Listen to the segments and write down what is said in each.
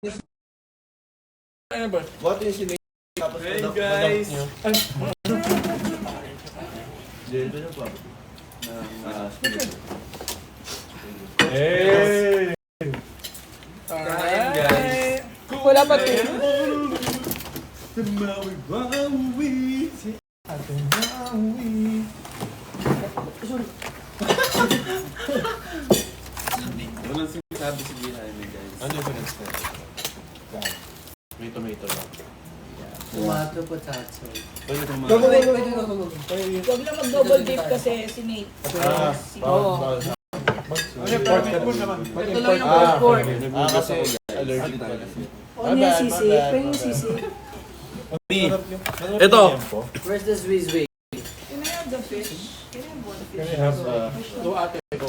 Ano ba? What is yung tapos Hey guys! Dito na pa. Hey! Kain, guys. Wala pa ito. Tumawi-wawi si Ate Maui. Walang sinasabi si Jaime, guys. Ano yung pinag-step? May tomato lang. Tomato, potato. Pwede tomato. Wait. Huwag na mag-double dip kasi si Nate. Oo. Report ka naman. Ito lang yung report. Kasi allergic tayo. O niya sisi. Pwede yung sisi. Ito! Where's the Swiss wing? Can I have the fish? Can I have one Can fish? I have Ito ate ko.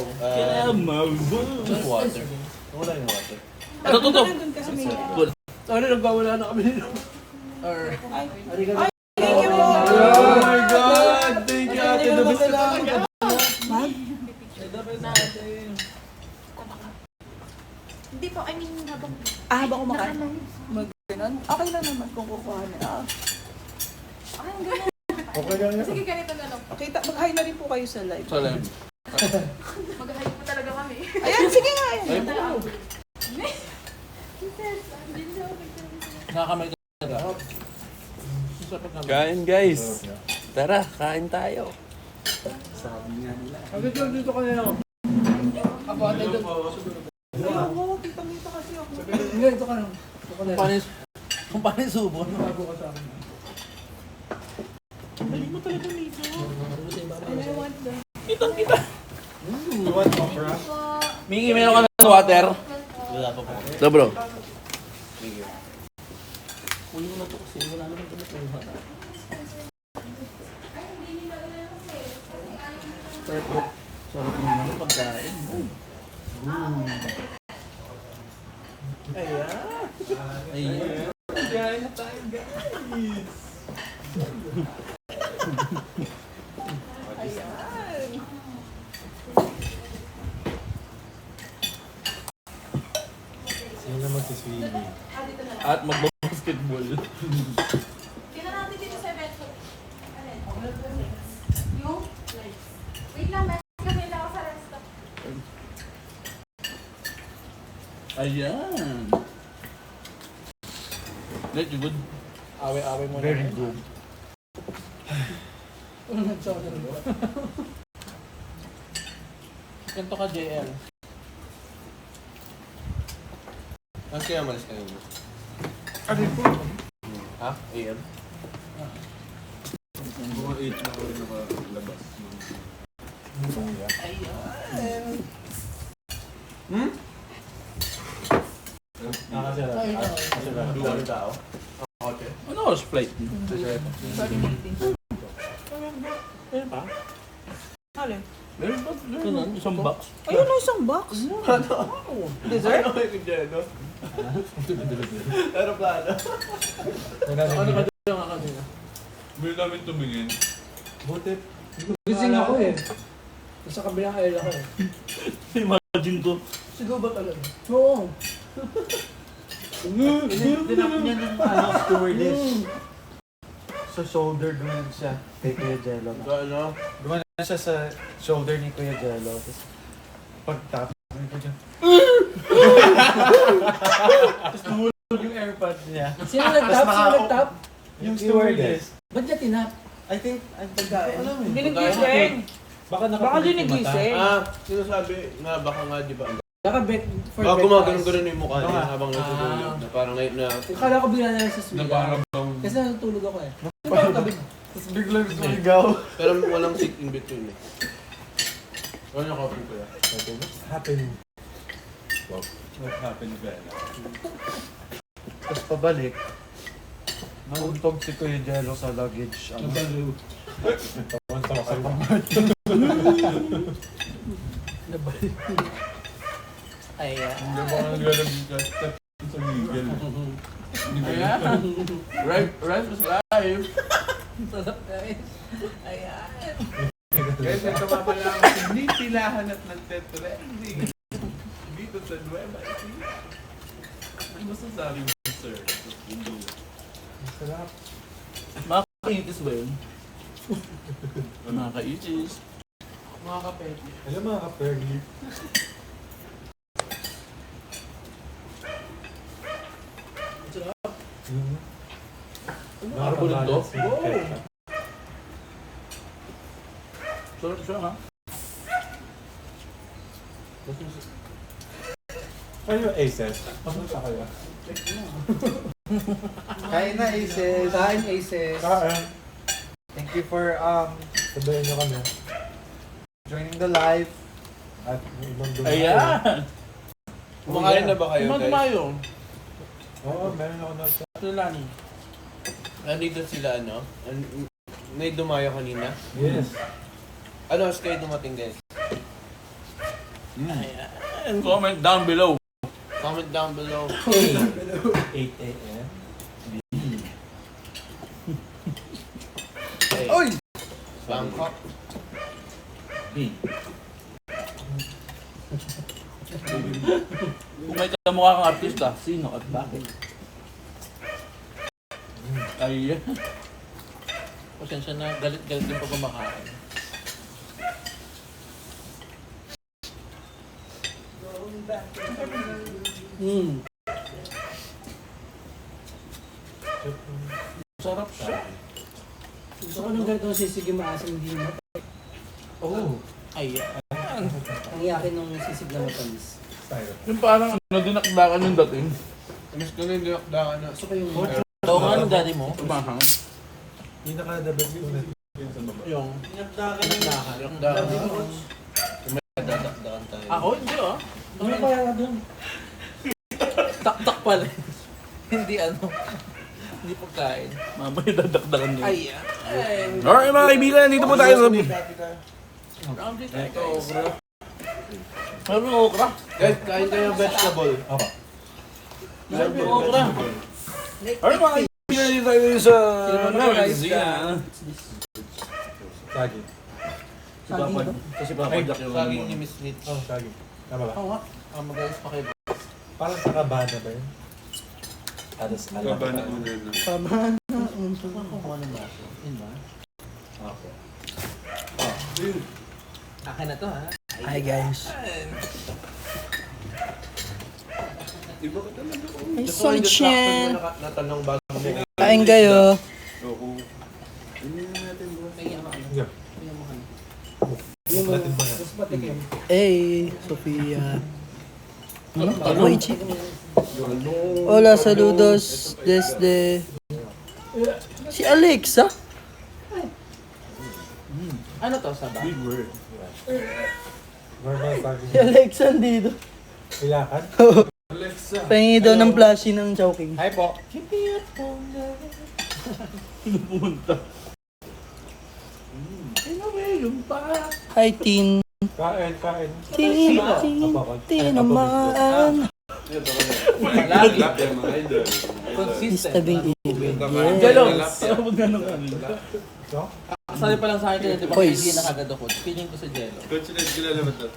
just water? Wala yung water. Ito, ito. Nandun kasi may... Sorry, nagwawala na kami nito. Or... Ay, Arigato. thank you po! Oh my God! Thank you ate. The best talaga. Mag? Hindi po, I mean, habang... Habang kumakain. Mag-ganon? Okay lang naman kung kukuha niya. Ay, ang gano'n. Okay lang yan. Sige, ganito na lang. Kita, mag-hi na rin po kayo sa live. Salam. Mag-hype po talaga kami. Ayan, sige nga. Ay po. Nakakamay talaga. Kain guys. Tara, kain tayo. Dito ka na lang. Ako, ate doon. Ayoko, kitang-kita kasi ako. Hindi, ito ka lang. Ito ka na lang. Kung paano yung subo, no? Bago ka sa akin. Bali mo talaga nito. And I want the... Kitang-kita. You want okra? Mingi, meron ka ng water? Wala pa po. No bro. Kunin mo na ito kasi wala naman ito na. Perfect. Sarap naman ang pagkain. Ayan. Ayan. Kain na tayo guys. Sino naman si Sweeney? At magbabasketball. Tingnan natin dito sa event ko. Yung? Wait lang, meron kami lang ako sa resto. Ayan. Let you good. Awe-awe mo Very good. Ano nagsawa na ba? Ganto ka JL. Ang kaya malis kayo? Ano po? Ha? AM? Mga 8 na ako rin nakalabas. Nakasira. Nakasira. Duwa ng tao? Okay. Ano oras flight? Sorry, Nate. Meron pa? Alin? Meron pa? Meron. Isang box. Ayun na isang box. Dessert? Ano yung dyan, no? Pero plano. Ano ka dito nga kanina? May namin tumingin. Buti. Gising ako eh. Sa kabilang aisle ako eh. Imagine ko. Siguro ba talaga? Oo. Dinap niya ng stewardess. Sa shoulder gumanon siya kay Kuya Jello. Ano? Gumanon siya sa shoulder ni Kuya Jello. Tapos pag-tap, ko dyan. Tapos tumulog yung airpods niya. Sino nag-tap? Sino nag-tap? Yung stewardess. Ba't niya tinap? I think, ang pagkain. Alam mo Hindi eh. nagising. Baka Baka di nagising. Sinasabi nga baka nga di ba? Naka-bet for Baka breakfast. gumagano'n-ganon yung mukha niya Oo nga. habang natutulog. Na parang ngayon na... Akala ko bigla na lang sa swila. Kasi natutulog ako eh. Di ba ang tabi? Tapos biglang sumigaw. Pero walang sit in between eh. Ano yung coffee ko yan? What's happening? What happened, Bella? Tapos pabalik. Naluntog si Kuya Jello sa luggage. Ayan. Hindi ba ang lalagay ka step sa Miguel? Ayan. Rice was live. Sarap guys. Ayan. Guys, ito pa pala ang sinipilahan at nagtetrending. Dito sa Nueva Ecija. Basta sa akin, sir. Hindi. Sarap. Makakaitis ba yun? Nakakaitis. Mga kapete. Alam mga ka-perly. Sarap. Nakakabulan to? Sarap siya ha? Ano yung aces? Pamunta kayo. Kain na, Aces. Kain, Aces. Kain. Thank you for Sabayan nyo kami. joining the live. At yung ibang dumayo. Ayan! Kumakain na ba kayo, guys? Tumayo. Oo, meron ako na sa... Tulani. Nandito sila, ano? May dumayo kanina. Yes. Ano, oras kayo dumating, guys? Ayan. Comment down below. Comment down below. 8 a.m. Hey, Oy! Bangkok. Kung may kamukha kang artista, sino at bakit? Ay, pasensya na, galit-galit din pag kumakain. Sarap siya. Gusto ko nung ganito sisig yung maasim, hindi mo. Oh. Ayan. Ang yakin nung sisig na matamis. Style. Yung parang dinakdakan yung dating. Miss ko na yung dinakdakan na. Gusto ko yung... Ito nga ng daddy mo? Tumahang. Hindi nakadabag yung ulit. Yung Pinagdakan ng lahat. Dinakdakan na. May dadakdakan tayo. ako, hindi ah. Ano kaya ka dun? Tak-tak pala. Hindi ano. Hindi pagkain. Mamaya dadakdakan niya. Ayan. Alright mga kaibigan, dito po tayo sa... Ito, okra. Meron okra. Guys, kain kayo ng vegetable. Ako. Meron okra. Alright mga kaibigan, dito tayo sa... Saging. Kasi papadyak yung... Saging ni Miss Mitch. Oh, saging. Tama ba? Oo nga. Magayos pa kayo. Parang sa kabana ba yun? Alas alam. Kabana una na. Tama. Kumuha ng baso. Yun ba? Okay. Akin na to ha. Hi guys. Ay, Gusto ko yung distraction mo na natanong bago mo. Kain kayo. Yeah. Yung mga... Natin ba yan? Gusto patikim. Hey, Sofia. Uy, chico. Hola, saludos desde... Si Alexa? Ano to? Saba? Big word. Normal saging. Si Alexa dito. Ilakad? Pahingi daw ng plushie ng Chowking. Hi po. Pumunta. Ano ba yung pa? Hi, Tin. Kain, kain. Tin, Tin, Tin naman. Consistent. Tabing ibig. Jello! Yes. Ano ba ganun kanina? So? Kasali pa lang sa akin, di ba? Boys. Hindi nakagad ako. Feeling ko sa Jello. Coach, kilala mo to?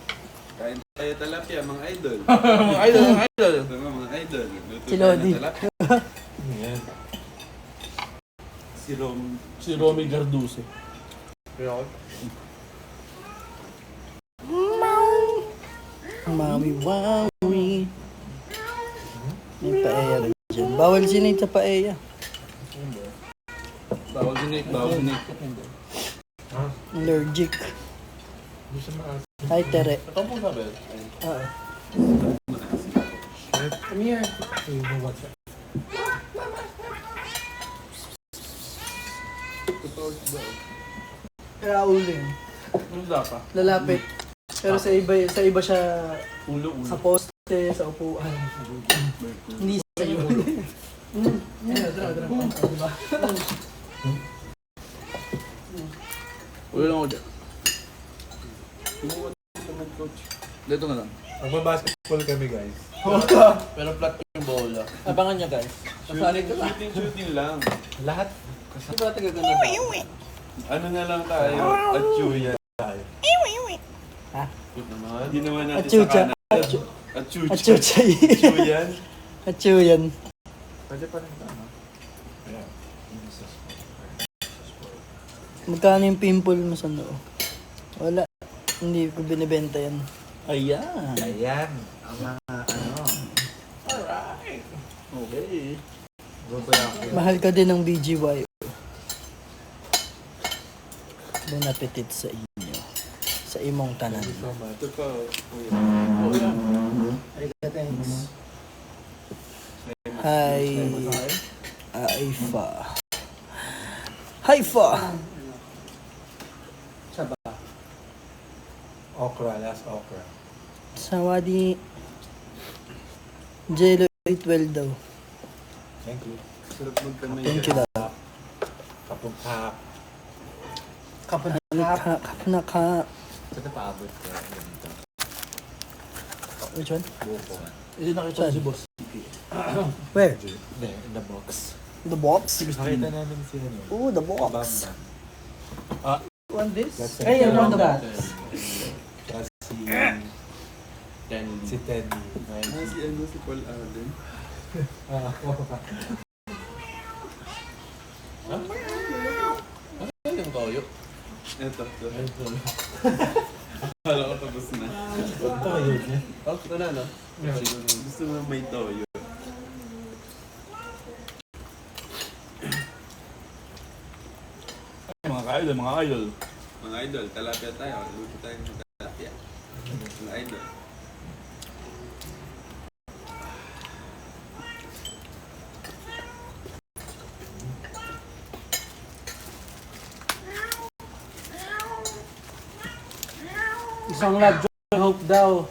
Kain tayo talapia, mga idol. Mga idol, mga idol. Tama, mga idol. Luto Si tayo Lodi. ng talapia. Yan. Si Rom. Si Romy Garduse. Mami, wowie. May paella rin dyan. Bawal sinig sa paella. Bawal sinig, bawal sinig. Allergic. Hindi siya maas. Hi, Tere. Ito po sabi. Ah. Come here. You know what's up? Kaya ulin. Ano dapat? Lalapit. Pero sa iba siya Ulo-ulo. sa poste, sa upuan. Hindi sa iyo. Diba? Ulo lang ako dyan. Dito na lang. Magbabasketball kami guys. Pero flat yung bola. Abangan nyo guys. Kasali ka ba? Shooting lang. Lahat. Di ba tagaganda ba? Ano na lang tayo? At chuyan. Cute naman. Hindi naman natin Achucha. sa kanan. At chucha. Achuchay. Chuyan. Achoo yan. Pwede pa rin ito, no? Ayan. Magkano yung pimple mo sa noo? Wala. Hindi ko binibenta yan. Ayan. Ayan. Ang mga ano. Okay. Bubayaki. Mahal ka din ng BGY. Bon appetit sa inyo. Sa imong tanan. So much. Ito pa, kuya. Thanks. Hi. Haifa. Haifa. Okra, last okra. Sawadi. Jello 812 daw. Thank you. Sarap magkamay. Thank you daw. Kapungkap. Kapnaka. Ito paabot ko. Ganito. Which one? Buko. Hindi nakita si boss. Where? Hindi, in the box. The box? Nakita namin si ano. Oh, the box. Bamba. Want this? That's Hey, I want that. Tapos si... Candy. Si Teddy. Si ano, si Paul Alden. Ano yung toyo? Ito. Akala ko tapos na. Toyo niya. Oh, ito na, no? Gusto mo may toyo. Mga idol. Mga idol, talapia tayo. Luto tayo ng talapia. Mga idol. Isang love hope daw.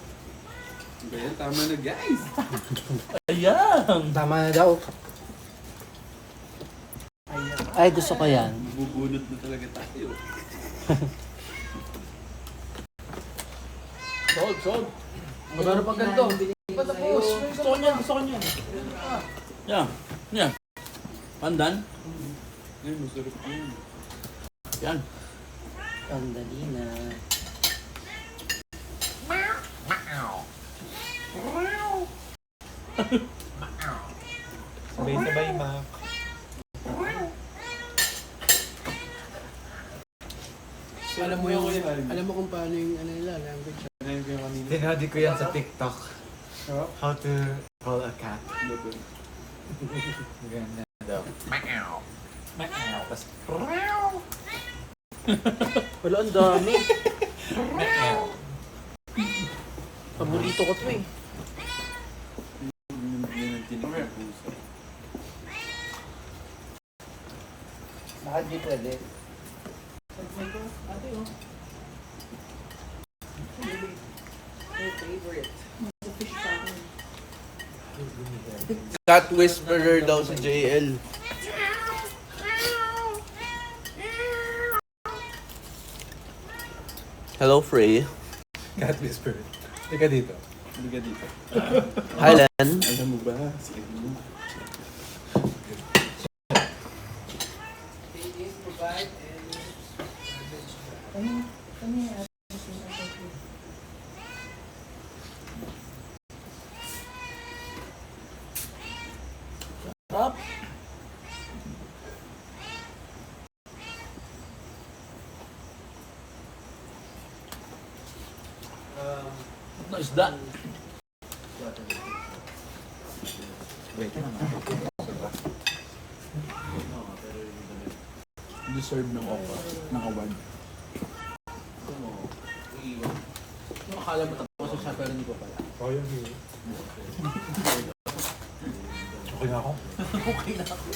Ganyan, tama na guys. Ayan. Tama na daw. Ay, gusto ko yan. Bubunot na talaga tayo. Sold. Meron pang ganito. Patapos. Gusto ko niyan. Yan. Yan. Pandan. Ay, masarap yun. Yan. Sandali na. Sabay-sabay, Mac. Alam mo yung, alam mo kung paano yung ano nila, language. Tinadi ko yan sa TikTok. How to call a cat. Ganda daw. Meow. Meow. Tapos, Wala, ang dami. meow. Paborito ko to eh. Yan ang tinig ng puso. Bakit di pwede? Cat whisperer daw si JL. Hello, Frey. Cat whisper. Teka dito. Hindi ka dito. Hi, Len. Alam mo ba? Si ano? Up. No isda. Wait. Deserve ng offer. Ng award. Akala mo tapos siya pero hindi ko pala. Oh, yung hero. Okay na ako. Okay na ako.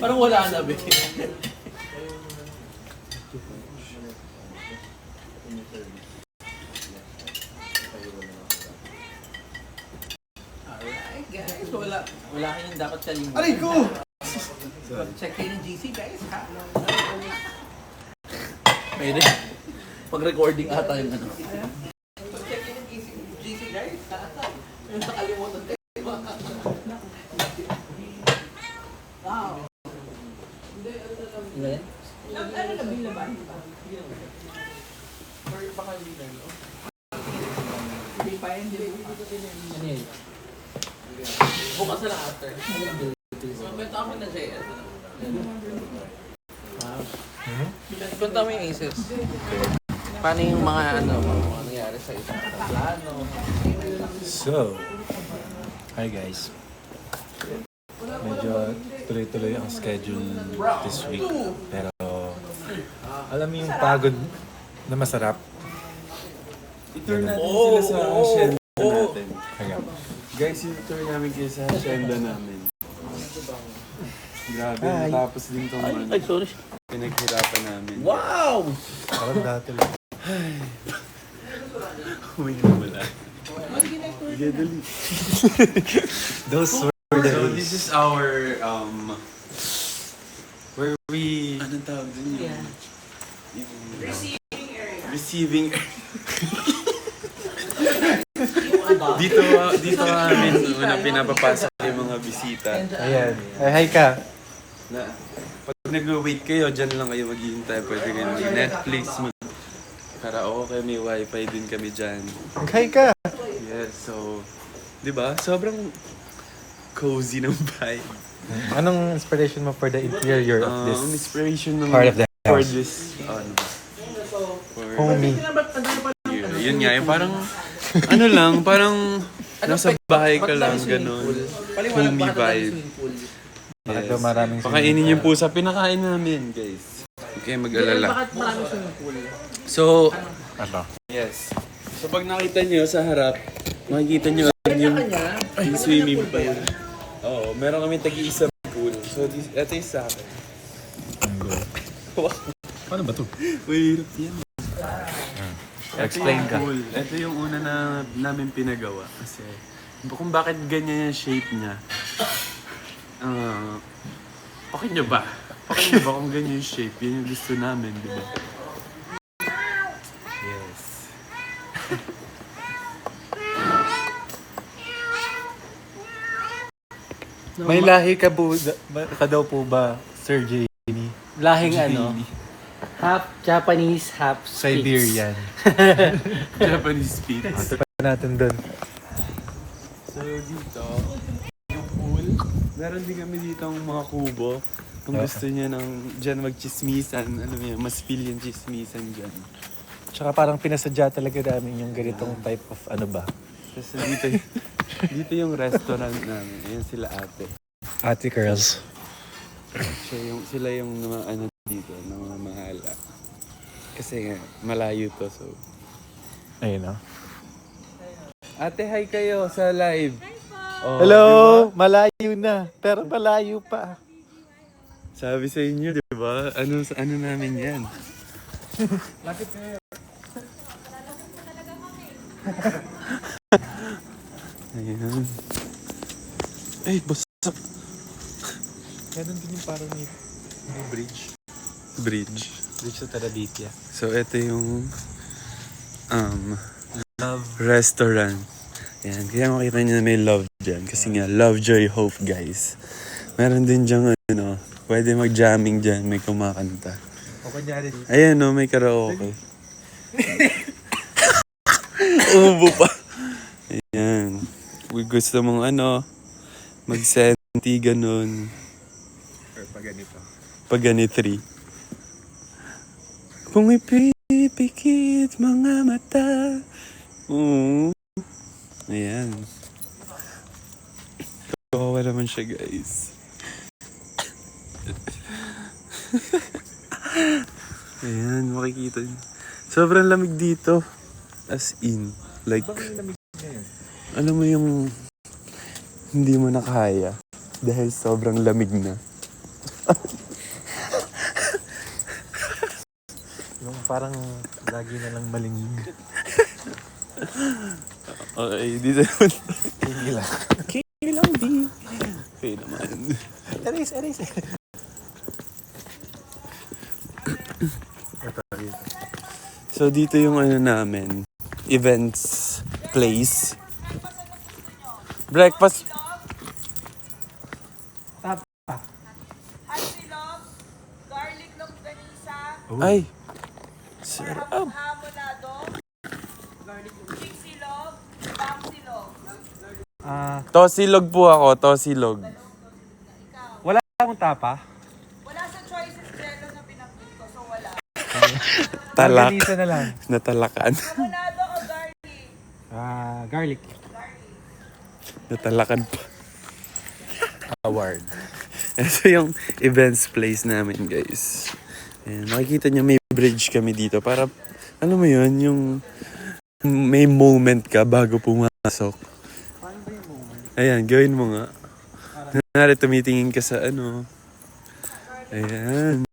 Parang wala na, be. Alright, guys. Wala kayong dapat kalimutan. Aray ko! Check kayo ng GC, guys, ha? Pwede. Pag-recording ata yung ano. Check kayo ng GC, guys, ha? Yung nakalimutan kayo. Wow. Ilan? Ano na bill na ba? Or baka hindi na, no? Hindi pa yan, di ba? Ano yun? Bukas na lang after. Kwento kami na siya. Kwento kami yung Aces. Paano yung mga mga nangyari sa isang plano? So, hi guys. Medyo tuloy-tuloy ang schedule this week. Pero, alam mo yung pagod na masarap? I-tour natin sila sa hacienda natin. Kaya, Guys, i-tour namin kayo sa hacienda namin. Grabe, natapos din itong Ay, sorry. pinaghirapan namin. Wow! parang dati lang. Uy, wala. Sige, dali. Those were the So, days. this is our, where we... Anong tawag din yun? Receiving area. Dito namin una pinapapasok yung mga bisita. Ayan. Ay, hi ka. Na, pag nag-wait kayo, dyan lang kayo maghihintay. Pwede kayo mag-Netflix, mag-karaoke, may wifi din kami dyan. Hi ka. Yes, so, di ba? Sobrang cozy ng vibe. Anong inspiration mo for the interior of this Inspiration ng part of the for house? this, for Homey. yun nga, yung parang, ano lang, parang nasa bahay ka lang, ganun. Homey vibe. Bakit daw maraming Pakainin yung pusa, pinakain namin, guys. Huwag kayong mag-alala. Bakit maraming swimming pool? So, Ano? yes. So, pag nakita nyo sa harap, makikita nyo yung swimming pool. Oo, meron kami tagi-isang pool. So, ito yung sa akin. Paano ba to? Mahirap yan. Explain ka. Pool. Ito yung una na namin pinagawa. Kasi, kung bakit ganyan yung shape niya. Okay nyo ba? Okay nyo ba kung ganyan yung shape? Yan yung gusto namin, di ba? Yes. May lahi ka, ka daw po ba, Sir Jamie? Lahing ano, half Japanese, half Spitz. Siberian. Japanese speed. Ito pa natin doon. So dito, yung pool, meron din kami dito ang mga kubo. Kung gusto niya ng dyan magchismisan, alam mo yun, mas feel yung chismisan dyan. Tsaka parang pinasadya talaga namin yung ganitong type of ano ba? Kasi dito yung restaurant namin. Ayan sila ate. Ate Curls. Sila yung mga ano dito, ng mga mahala. Kasi nga, malayo to, so. Ayun o. Ate, hi kayo sa live. Oh, Hello! di ba? Malayo na. Pero malayo pa. Sabi sa inyo, di ba? Ano namin yan? Ayan. Ay, basak. Meron din yung parang may bridge. Bridge. Bridge sa Tarabitya. So, ito yung Love. restaurant. Ayan. Kaya makita niyo na may love dyan. Kasi nga, love, joy, hope, guys. Meron din dyan, ano, pwede mag-jamming dyan. May kumakanta. O kanyari dito. Ayan, no, may karaoke. Umubo pa. Ayan. Kung gusto mong ano, mag-senti, ganun. Or pa ganito. Pag ganitri. Kung ipipikit mga mata. Oo. Ayan. Kawawa naman siya, guys. Ayan, makikita niyo. Sobrang lamig dito. As in. Like, alam mo yung hindi mo nakaya dahil sobrang lamig na. Yung parang lagi na lang malingig. Okay, dito naman. Hindi lang. Kailang di. Okay naman. Erase. So dito yung ano namin, events place. Breakfast. Silog, garlic longganisa, Ay. Sarap. hamonado, chick silog, bang silog. Tosilog po ako, tosilog. Wala akong tapa. Wala sa choices jello na pinakit ko, so wala. Talak. Organisa na lang. Natalakan. Carbonado o garlic? Garlic. Natalakan pa. Award. Ito yung events place namin, guys. Ayan, makikita nyo may bridge kami dito para, alam mo yun, yung may moment ka bago pumasok. Ayan, gawin mo nga. Kunwari, tumitingin ka sa ano. Ayan.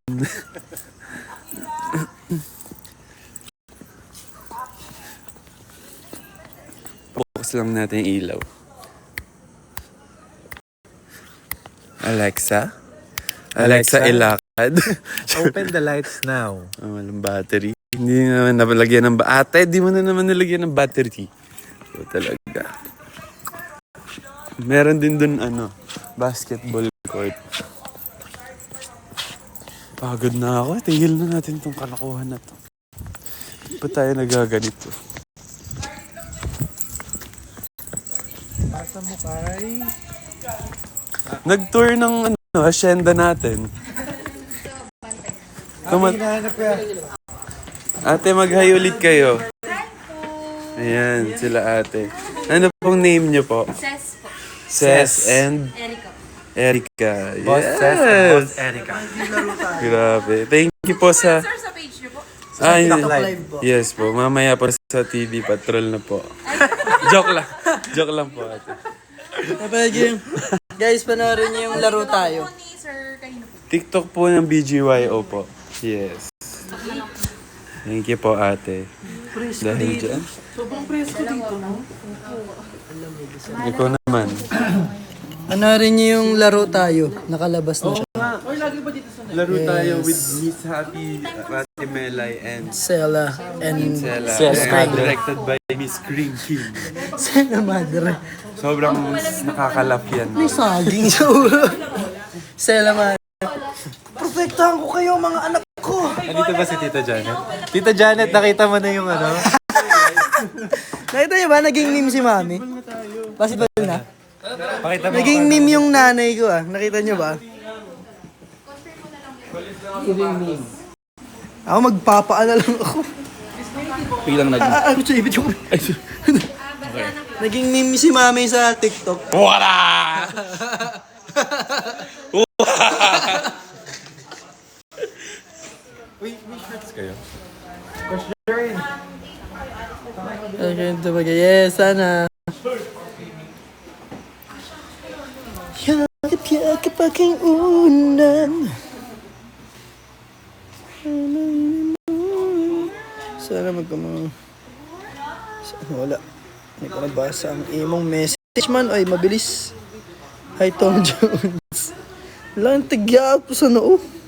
Focus lang natin yung ilaw. Alexa? Alexa, ilakad. Open the lights now. Oh, walang battery. Hindi naman nalagyan ng ate, di mo na naman nalagyan ng battery. So, talaga. Meron din dun, basketball court. Pagod na ako. Tigil na natin tong kalokohan na to. Hindi pa tayo nagaganito. Pasa mo kay... Nag-tour ng hacienda natin. hinahanap ka. Ate, mag-hi ulit kayo. Ayan, sila ate. Ano pong name niyo po? Ses po. Ses and Erica. Erika. Boss Yes. Ses and Boss Erica. Grabe. Thank you po sa... Sir, sa page niyo po. Live po. Yes po. Mamaya po sa TV Patrol na po. Joke lang. Joke lang po ate. Napanood yung... Guys, panoorin niyo yung laro tayo. Ni Sir, kanino po? TikTok po ng BGYO po. Yes. Thank you po ate. Dahil dyan. Sobrang presko dito, no? Ikaw naman. Panoorin niyo yung laro tayo. Nakalabas na siya. Laro tayo with Miss Happy, Ate Melay, and Sela and Sela. Sela. Directed by Miss Cream King. Sela Madre. Sobrang nakakalap yan. May saging sa ulo. Sela Madre. Protektahan ko kayo mga anak ko. Andito ba si Tita Janet? Tita Janet, nakita mo na yung Nakita niyo ba? Naging meme si Mami. Possible na. Pakita mo. Naging meme yung nanay ko ah. Nakita niyo ba? Ako magpapaala lang ako. Biglang nag... Ako sa ibig ko. Naging meme si Mami sa TikTok. Wala! May shirts kayo? Okay, ito ba? Yes, sana. Yakap-yakap aking unan. Sana magkamang... Wala. Hindi ko nabasa ang imong message man. Ay, mabilis. Hi, Tom Jones. Lang tigya po sa noo.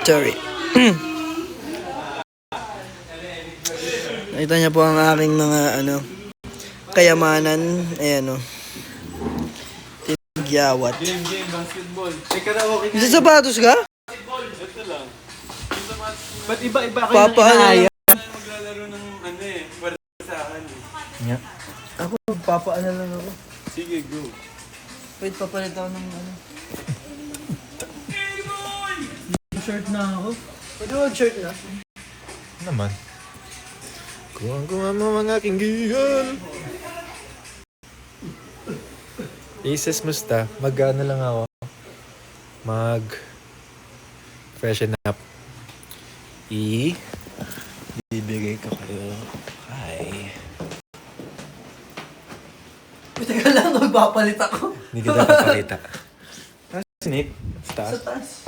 Sorry. Nakita niya po ang aking mga kayamanan. Ayan o. Tinagyawat. Game, basketball. Isa sapatos ka? Ba't iba-iba kayo Papaano? maglalaro ng pwede sa akin Ako, papaano lang ako. Sige, go. Wait, papalit ako ng shirt na ako. Pwede mag-shirt na? Naman. Kuha mo mga aking gihal. Isis, musta? Mag-ano lang ako. Freshen up. Bibigay ko kayo. Hi. Teka lang, magpapalit ako. Hindi kita papakita. Si Nick? Sa taas? Sa taas.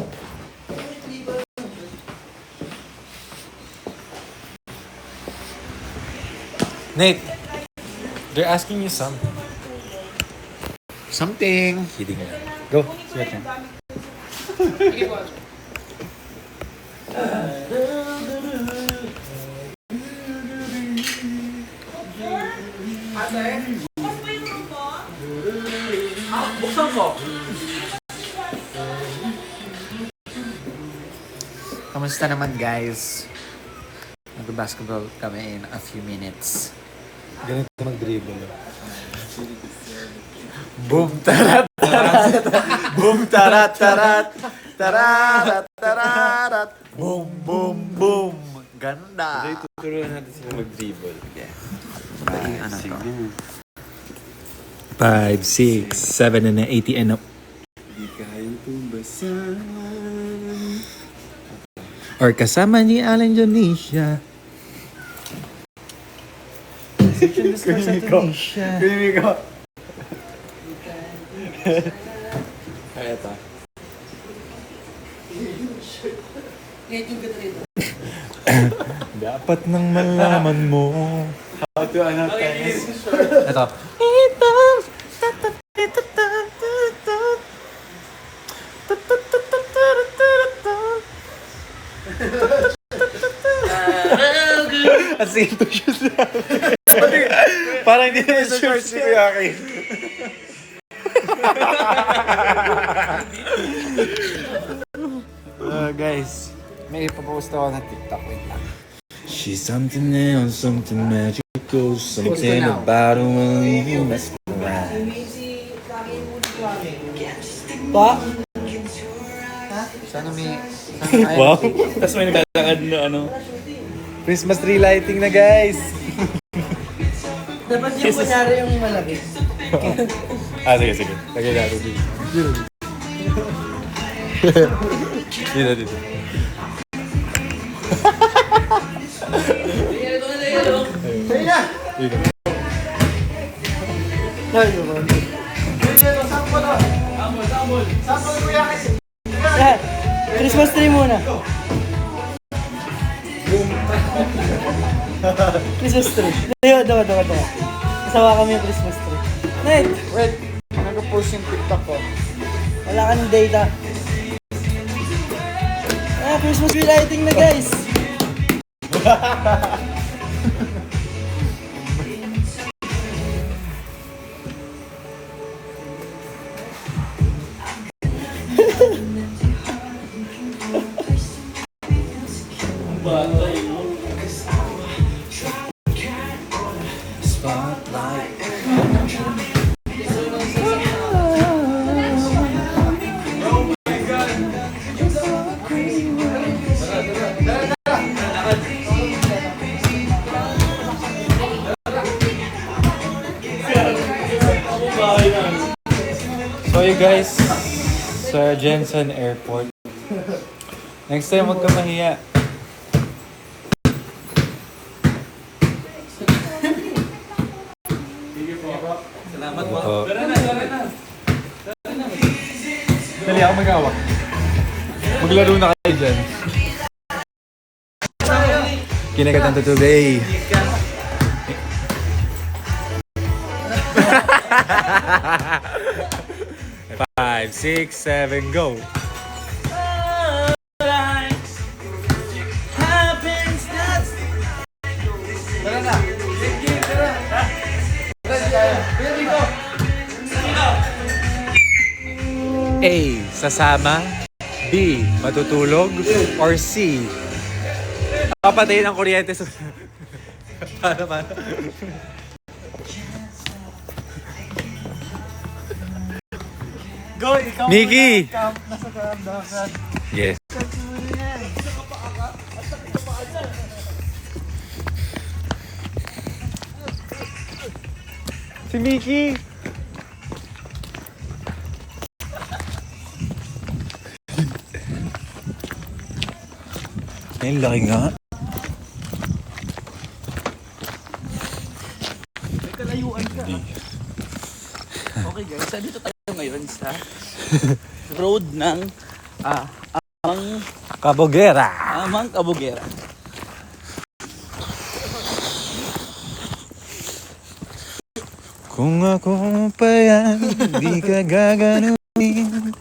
Nate, they're asking you something. Kidding lang. Go, sulat na. Buksan mo. Kamusta naman guys? Mag-basketball kami in a few minutes. Ganito mag-dribble. Boom tarat tarat. Boom tarat tarat. Tarat tarat. Boom boom boom. Ganda. Tuturuan natin sila mag-dribble. Ano to? 5, 6, 7, and 80 and up. Di kayang tumbasan. Or kasama ni Alan Jonisha. Kunin ko. Ay, ito. Dapat nang malaman mo. How to ano, tennis. Ito. As in, to shoes parang hindi naman shorts si Kuya Kim. Guys, may ipapost ako ng TikTok. Wait lang. She's something else, something magical, something about her when you mess around. Pa? Sana may... Wow! Tapos may naglalakad na ano. Christmas tree lighting na, guys! Dapat yung kunyari yung malaki. Sige, sige. Lagay natin dito. Dito. Eh, Christmas tree muna. Christmas tree. Dawa. Kasawa kami yung Christmas tree. Night! Wait, nag-post yung TikTok ko. Wala ka ng data. Christmas tree lighting na guys! So you guys, sa Jensen Airport. Next time, huwag ka mahiya. Salamat po. Dali ako mag-awa. Maglaro na kayo dyan. Kinagatan to today. Five, 6, 7, go! A. Sasama. B. Matutulog. Or C. Papatayin ang kuryente sa... Paano? Go, ikaw Nikki! nasa karamdaman. Yes. Si Mickey! Ay, laki nga. Okay guys, so dito tayo ngayon sa road ng Kabogera. Amang Kabugera. Kung ako pa yan, di ka gaganunin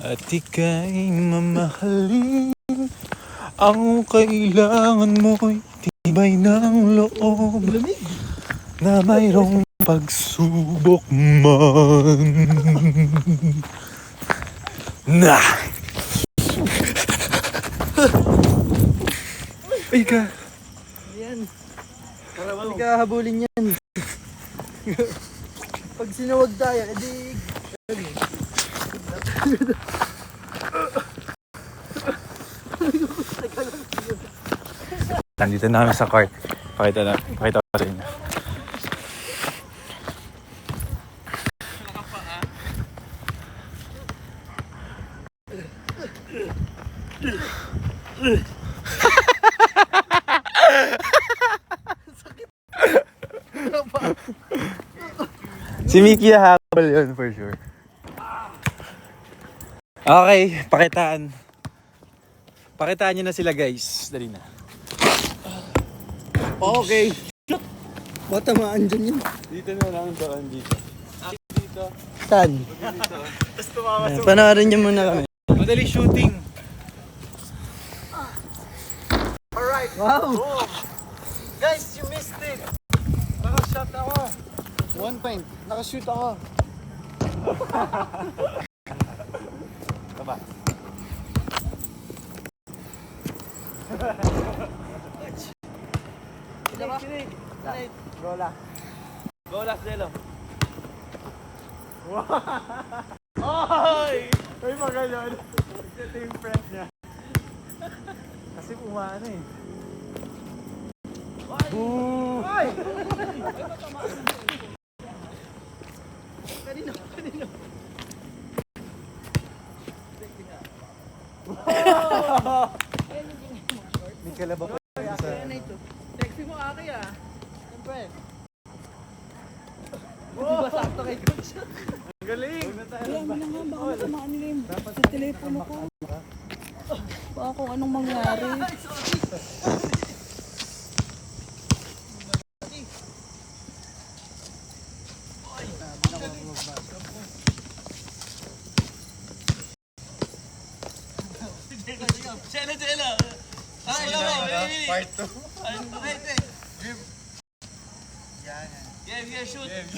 at ika'y mamahalin. Ang kailangan mo'y tibay ng loob na mayroong pagsubok man. Na! Ay ka. Ayan. Hindi ka habulin yan. Pag sinawag tayo, edi... Nandito na kami sa court. Pakita ko sa inyo. Si Mickey habol yun for sure. Okay, pakitaan. Pakitaan nyo na sila guys. Dali na. Okay. Matamaan dyan yun. Dito na lang doon dito. Saan? Panoorin niyo muna kami. Madali shooting. Wow! Guys, you missed it! Nakashot ako. 1 point. Nakashoot ako. Bola, Zelo. Ay, magayon. Ito yung friend niya. Kasi umano eh. Boo! Ay! May kalaba pa yun sa... Sexy mo, Aki ah. Siyempre. Galing! Alam mo na nga, baka matamaan nila yung sa telepono ko. Baka kung anong mangyari.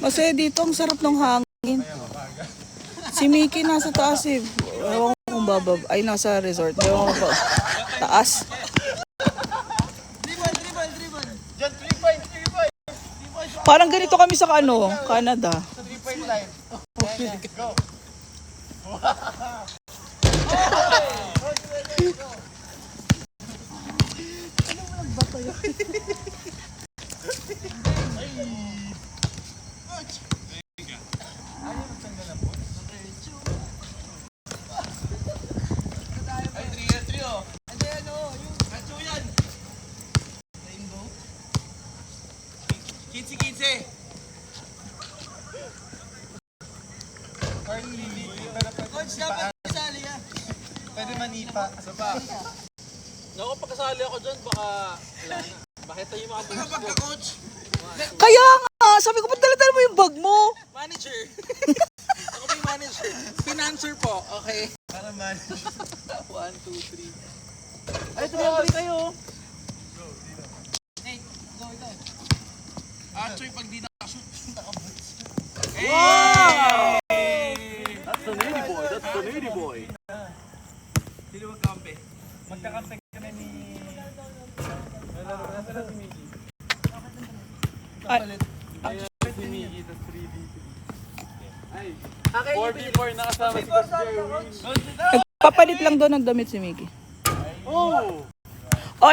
Masaya dito, ang sarap ng hangin. Si Mickey nasa taas eh. Ewan ko kung babab. Ay, nasa resort. Ewan ko pa. Taas. Parang ganito kami sa Canada. Pwede manipa. Naku, pagkasali ako dyan, baka wala na. Bakit tayo mga coach? Kaya nga, sabi ko, ba't dala-dala mo yung bag mo? Manager. Ako ba yung manager? Financer po, okay. Para man. 1, 2, 3. Ay, tumiyambali kayo. Actually, pag di nakashoot, Wow! That's the nitty boy, that's the nitty boy. Sino magkampi? Magkakampi kami ni... Nasa si Mickey. Si Mickey, tas 3v3. Ay, 4v4 nakasama si Coach Jerry. Papalit lang doon ng damit si Mickey. Oh,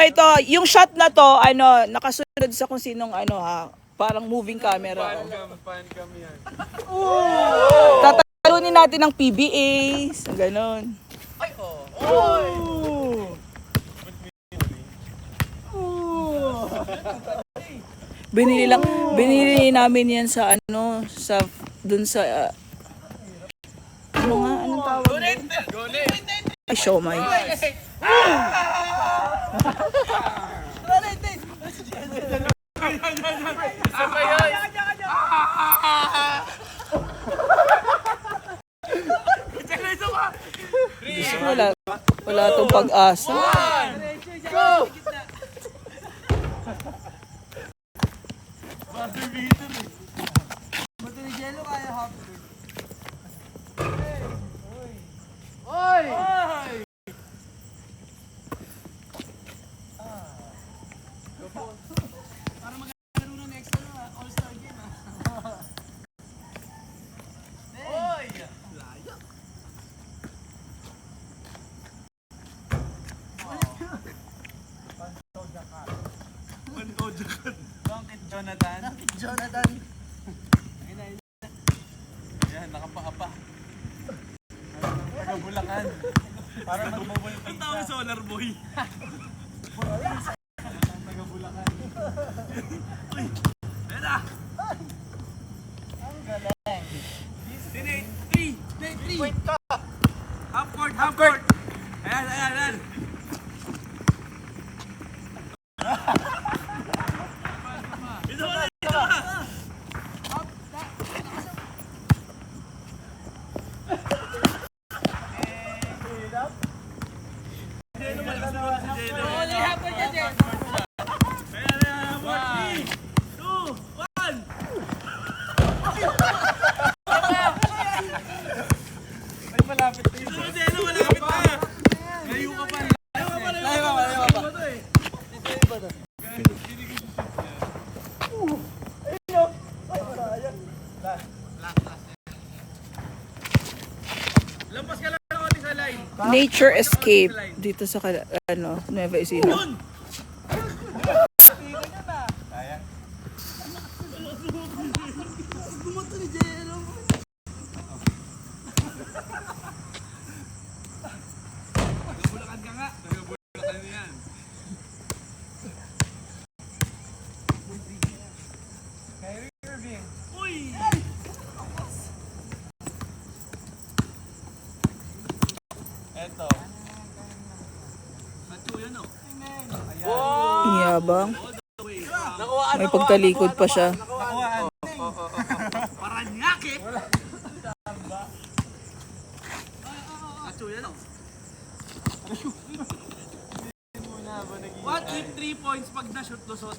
ito, yung shot na to, nakasunod sa kung sinong parang moving camera. Fan cam yan. Tatalunin natin ng PBA, ganon. Binili namin yan sa dun sa anong tawag? Ay, siomay. Wala tong pag-asa. Bakit Jonathan? Jonathan. Ayan, nakapaa pa. Taga-Bulacan. Para magmumulpita. Ang tawag Solar Boy. Taga-Bulacan. Uy! Ayan na! Ang galing. 3! Point ka! Half court! Ayan! Nature escape dito sa Nueva Ecija. Eto. Yabang. May pagtalikod pa siya. Paranyake! Acho yan o. 1 if 3 points pag na-shoot lusot.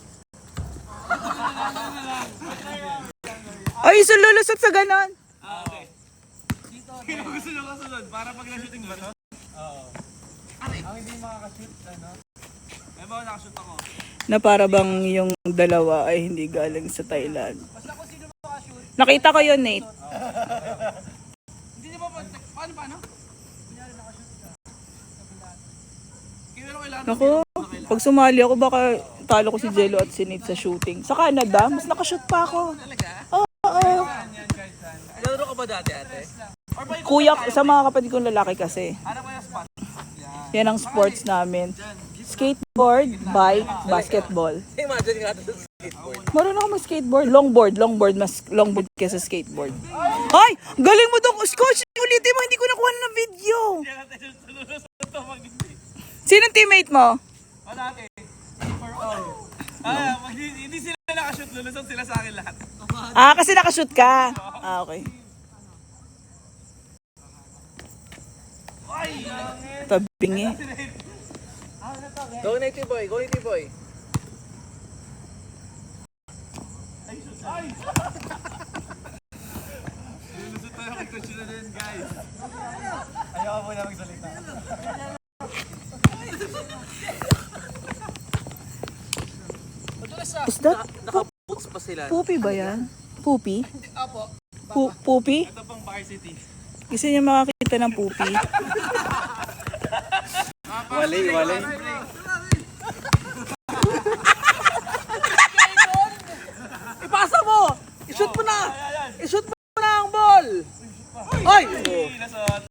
Ay, sululusot sa ganon. Okay. Sino gusto nyo kasunod? Para pag na-shooting ba to? Oo. Ang hindi makakashoot, ano? May ba nakashoot ako? Na para bang yung dalawa ay hindi galing sa Thailand. Nakita ko yun, Nate. Hindi niyo ba paano? Naku, pag sumali ako baka talo ko si Jello at si Nate sa shooting. Sa Canada, mas nakashoot pa ako. Oo. Laro ka ba dati, ate? Kuya, sa mga kapatid kong lalaki kasi. Ano ba yung spot? Yan ang sports namin. Skateboard, bike, basketball. Imagine nga ito sa skateboard. Marunong ako mag-skateboard. Longboard. Mas longboard kesa skateboard. Ay! Galing mo dong! Coach, ulitin mo. Hindi ko nakuha na ng video. Sinong teammate mo? Wala ate. For all. Hindi sila nakashoot. Lulusot sila sa akin lahat. Ah, kasi nakashoot ka. Ah, okay. Tabingi. Go native boy. Lulusot tayo kay Coach na din, guys. Ayaw mo na magsalita. Is that Naka-boots pa sila. poopy ba yan? Poopy? Poopy? Ito pang varsity. Gusto niya makakita ng poopy? Wali. Ipasa mo! I-shoot mo na! I-shoot mo na ang ball! Ay! Lasot.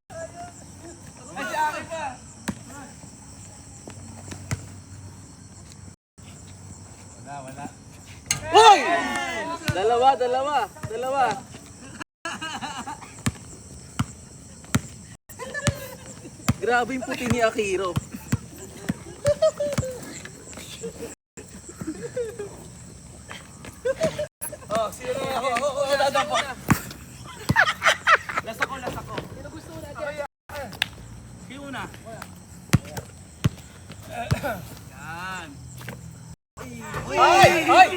Ay, si akin pa. Wala. Hoy! Dalawa. Grabe yung puti ni Akiro. Oh, sino na ako? Dadapa. Last ako. Sino gusto mo natin? Sino una? Yan. Ay!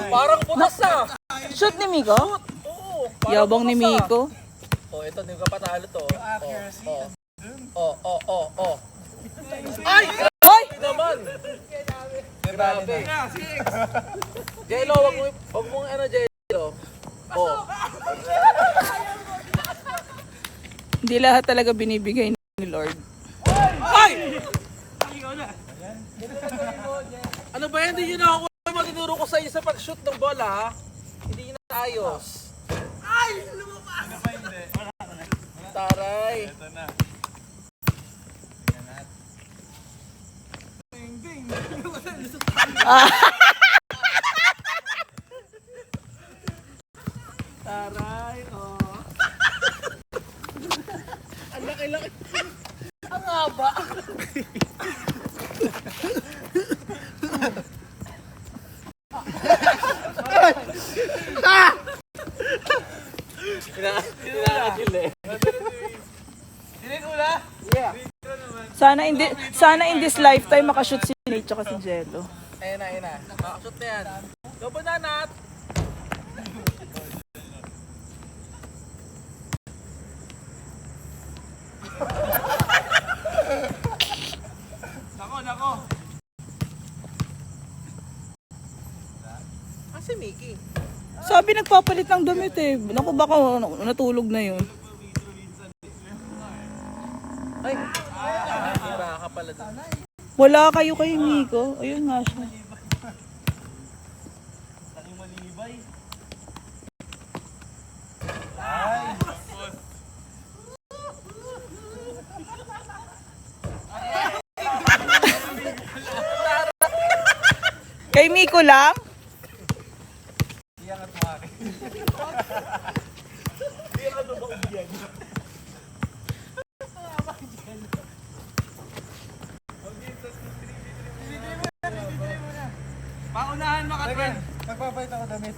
Parang putas na! Shoot ni Miko? Yabang ni Miko. Oh, ito yung kapatalo to. Oh. Ay! Hoy! Naman! Grabe. Jello, wag mong ano, Jello. Oh. Hindi lahat talaga binibigay ni Lord. Ay! Ano ba yan? Hindi nyo na ako matuturo ko sa inyo sa pag-shoot ng bola, ha? Hindi nyo na ayos. Ay! Lumabas! Ano ba hindi? Taray. Ito na. Taray, oh. Ang laki-laki. Ang haba. Sana in this lifetime makashoot si Nate tsaka si Jello. Ayun na. Makashoot na yan. Go, Bananat! Nako. Si Mickey. Sabi nagpapalit ng damit eh. Naku baka natulog na yun. Ay! Baka pala doon. Wala kayo kay Miko. Ayun nga siya. Kay Miko lang? Paunahan makatren. Magpapait ako damit.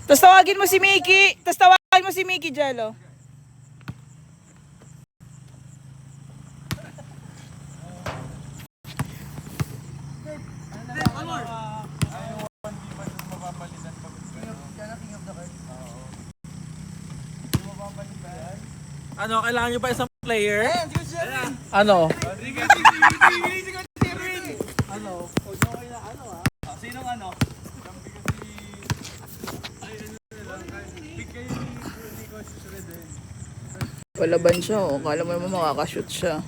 Tapos tawagin mo si Mickey. Tapos tawagin mo si Mickey, Jello. Ano, kailangan nyo pa isang player? Ano? Palaban siya oh. Kala mo naman makakashoot siya.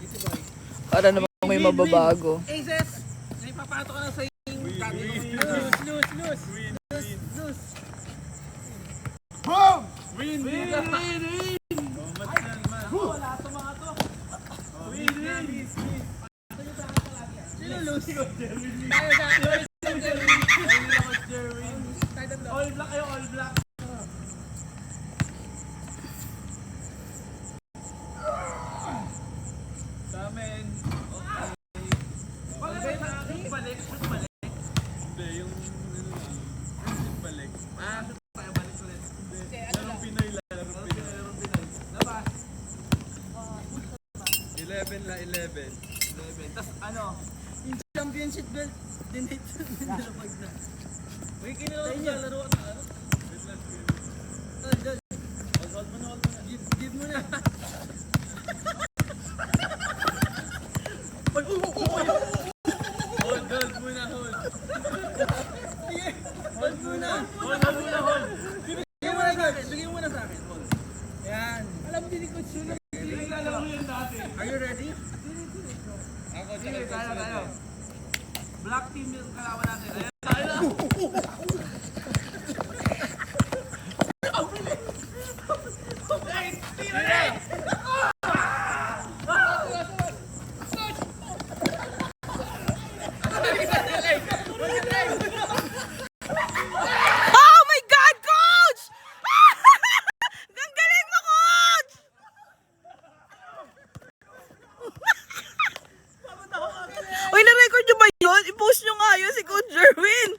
Para naman may mababago. Aces! May papato ka na sa yung Loose! Boom! Win! Wala sa mga to. Win! Sino lose? All black kayo, all black. Sa amin. Okay. Balik. Hindi, yung balik. Balik ulit. Larong Pinoy. Labas. 11 la 11. Tapos ano? Yung championship belt. Dinilapag na. Uy, kinilapag na. Laruan na. Hold mo na. Give mo na. Hold muna. Bigyan mo na sa akin. Hold. Yan. Alam mo din ko sino. Are you ready? Ako, tayo. Black team yung kalaban natin. Ayan, tayo na. Oh my God, Coach! Ang galing mo, Coach! Uy, na-record nyo ba yun? I-post nyo nga yun si Coach Jerwin.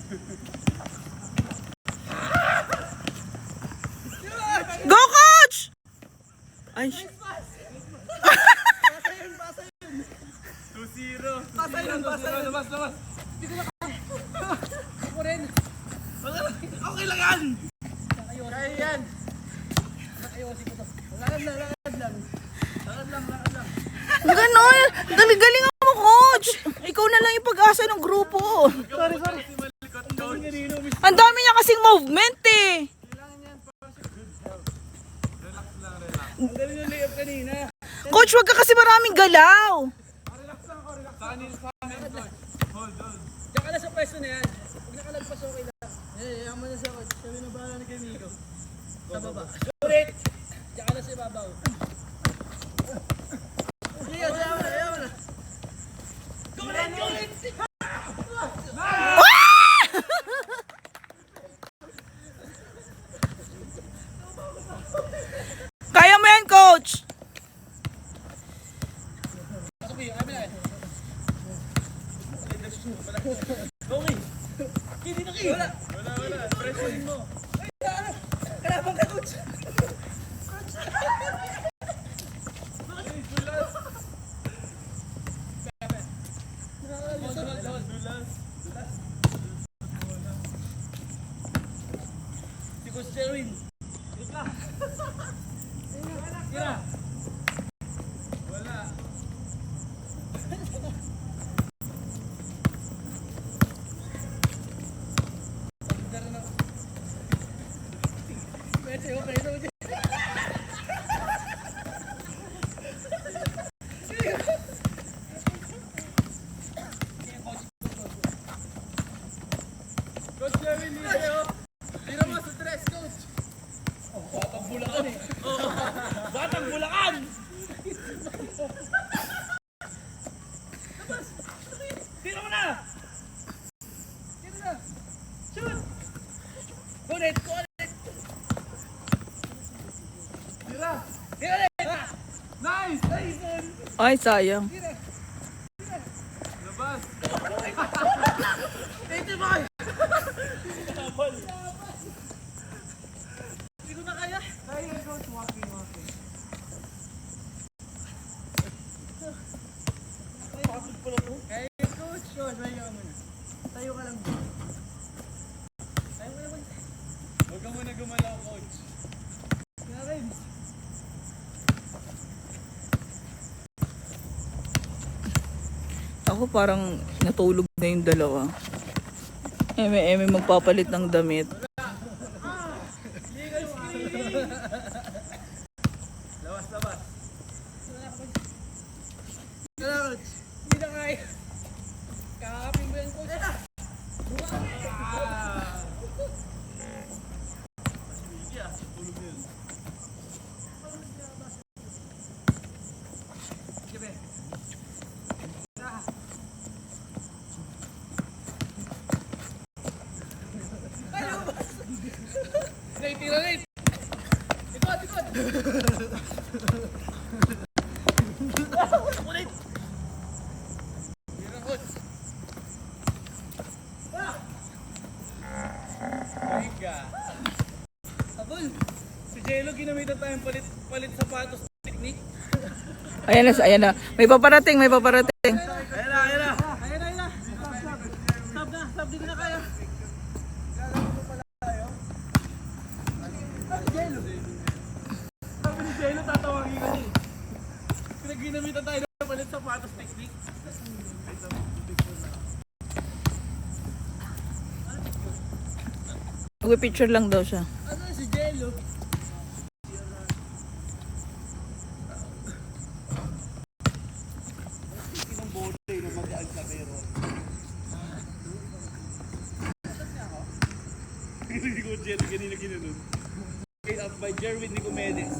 Go, coach! Ay, Pasa yun. Labas. Ako rin. Okay lang yan. Kaya yan. Nakayosin ko to. Lakad lang. ganon. Galing mo, coach. Ikaw na lang yung pag-asa ng grupo. Sorry. Ang dami niya kasing movement eh. Ang galing yung layup kanina. Coach, wag ka kasi maraming galaw. Sa amin, coach. Hold. Diyan ka na sa pwesto na yan. Huwag nakalagpas, okay lang. Yaman na siya, coach. Sabi na bahala na kay Miko. Sa baba. Sulit! Diyan ka na sa ibabaw. Ayaw na. Gulit! Kaya mo yan, coach. Wala. Pressurein mo. Kalaban ka, coach. Si Coach Sherwin. Tira. Wala. Okay. Coach Sherwin, tira mo sa tres, coach. Batang Bulacan eh. Batang Bulacan! Tira mo na! Shoot! Ulit! Tira ulit! Nice! Ay, sayang. Labas! 85! Hindi ko na kaya. Kaya, coach. Walking. Kaya, coach. Kaya ka muna. Tayo ka lang. Huwag ka muna gumalaw, coach. Kaya rin. Ako parang natulog na yung dalawa. Eme magpapalit ng damit. Labas. Coach. Hindi na kaya. Kakapin mo yan, coach. Tira rin! Ikot! Ulit! Tira, coach! Mega! Abol! Si Jello ginamitan tayong palit sapatos technique. Ayan na. May paparating. Ayan na! Stop, di na kaya. Sabi ni Jello, tatawagin ka niya. Pinag-ginamitan tayo ng palit sapatos technique. Mag-picture lang daw siya. Ano si Jello? Hindi ko Jet, kanina ginanun. Made up by Jerwin Nicomedes.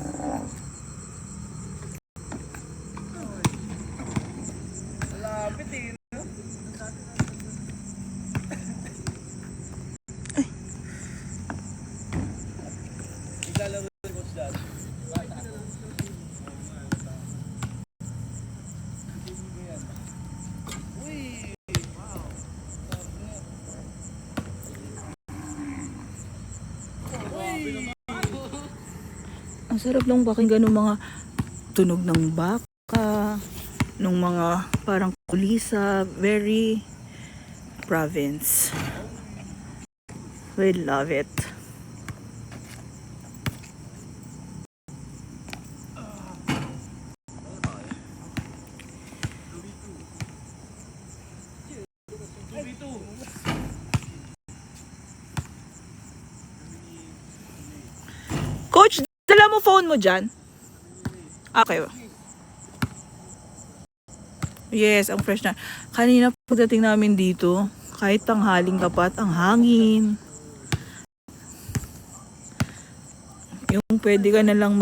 Malapit eh, no? Iglalaro ng coach dad. Uy! Wow! Ang sarap lang pakinggan ng mga tunog ng baka, ng mga parang kulisa, very province. We love it. Coach, dala mo phone mo dyan? Okay. Yes, ang fresh na. Kanina pagdating namin dito, kahit tanghaling tapat, ang hangin. Yung pwede ka na lang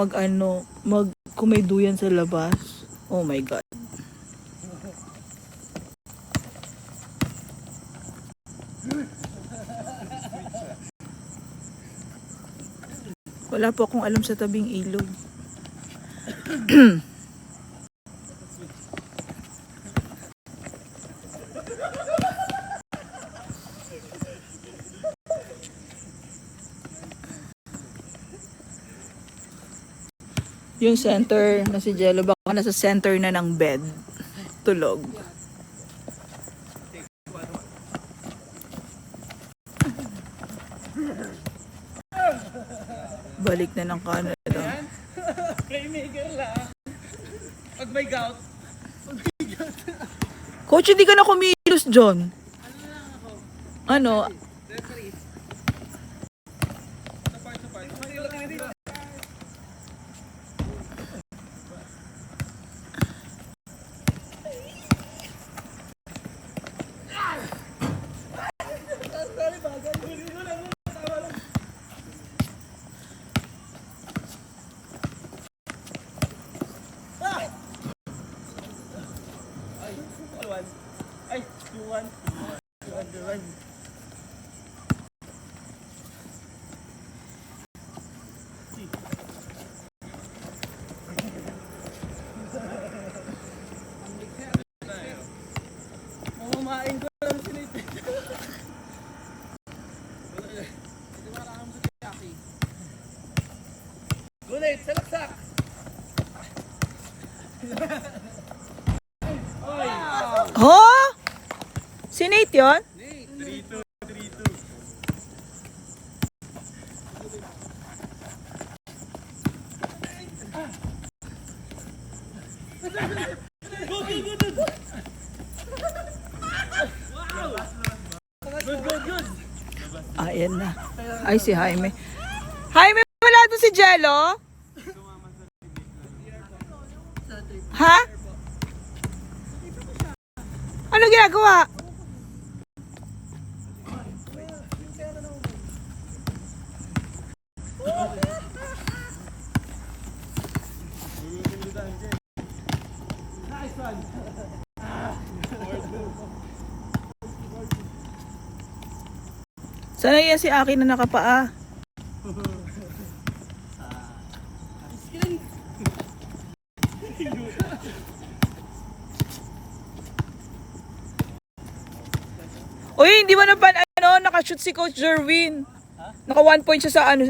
kung may duyan sa labas. Oh my God. Wala po akong alam sa tabing ilog. Yung center na si Jello, baka nasa center na ng bed. Tulog. Balik na ng Canada. Playmaker lang. Pag may gout. Coach, hindi ka na kumilos, John. Ano? Ay, 2-1. 2-1. Mamamain ko lang sinipit. Gunit, salaksak! Ho? Si Nate yun? 3-2. Good. Ayan na. Ay, si Jaime. Jaime, wala doon si Jello? Ha? Ano ginagawa? Sana yan si Aki na nakapaa. Uy, hindi mo na nakashoot si Coach Jerwin. Naka 1 point siya sa 2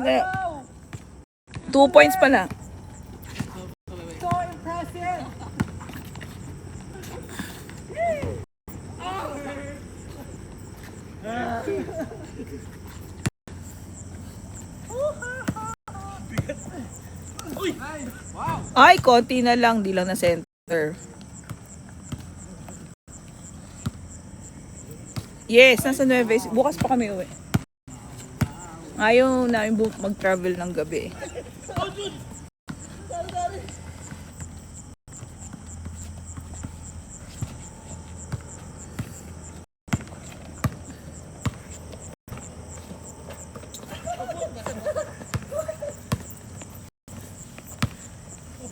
points pa na. So impressive. Ay, konti na lang, di lang na center. Yes, nasa Nueva. Bukas pa kami uwi. Ayaw namin mag-travel ng gabi.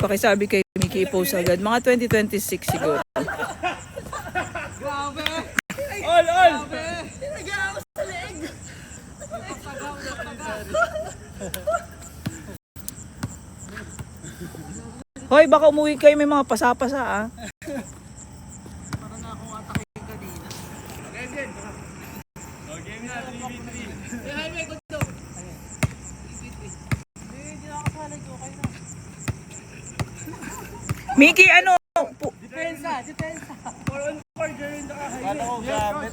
Pakisabi kay Mickey post agad. Mga 2026 siguro. Grabe! All! Tinagyan ako sa leg! Hoy, baka umuwi kayo may mga pasapasa ah. Para na akong atakin kanina. Okay na, 3v3. Hey, Jaime, go to! 3v3. Mickey, ano? Depensa. For on for Jerwin na kahayin. Kala ko gamit.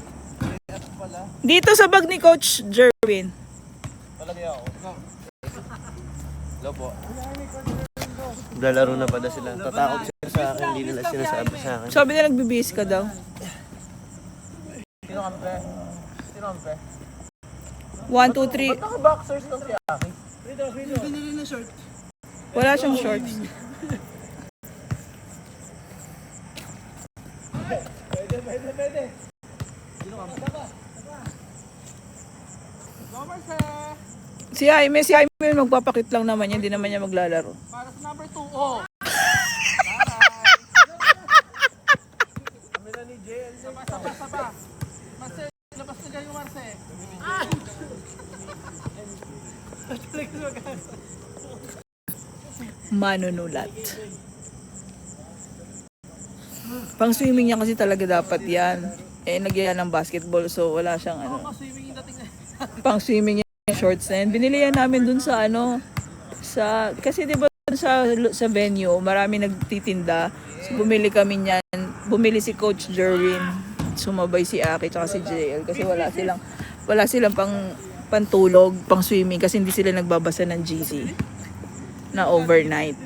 Dito sa bag ni Coach Jerwin. Palagi ako. Hello po. Lalaro na pala sila. Tatakot sila sa akin, hindi nila sinasabi sa akin. Sabi na nagbibihis ka daw. Sino kampe? Sino kampe? 1, 2, 3. Naka-boxers lang si Aki. Binili na short. Wala siyang shorts. Pwede. Si Jaime magpapakit lang naman yan, hindi naman niya maglalaro. Para sa number 2. Oh. Kami na ni JL. Saba. Marce, labas na kayo, Marce. Manunulat. Pang swimming niya kasi talaga dapat yan. Nagyaya ng basketball so wala siyang ano. Swimming yung dating na. Pang swimming yung shorts na yan. Binili yan namin dun sa kasi di ba sa venue, marami nagtitinda. So bumili kami niyan. Bumili si Coach Jerwin. Sumabay si Aki tsaka si JL kasi wala silang pantulog, pang swimming kasi hindi sila nagbabasa ng GC na overnight.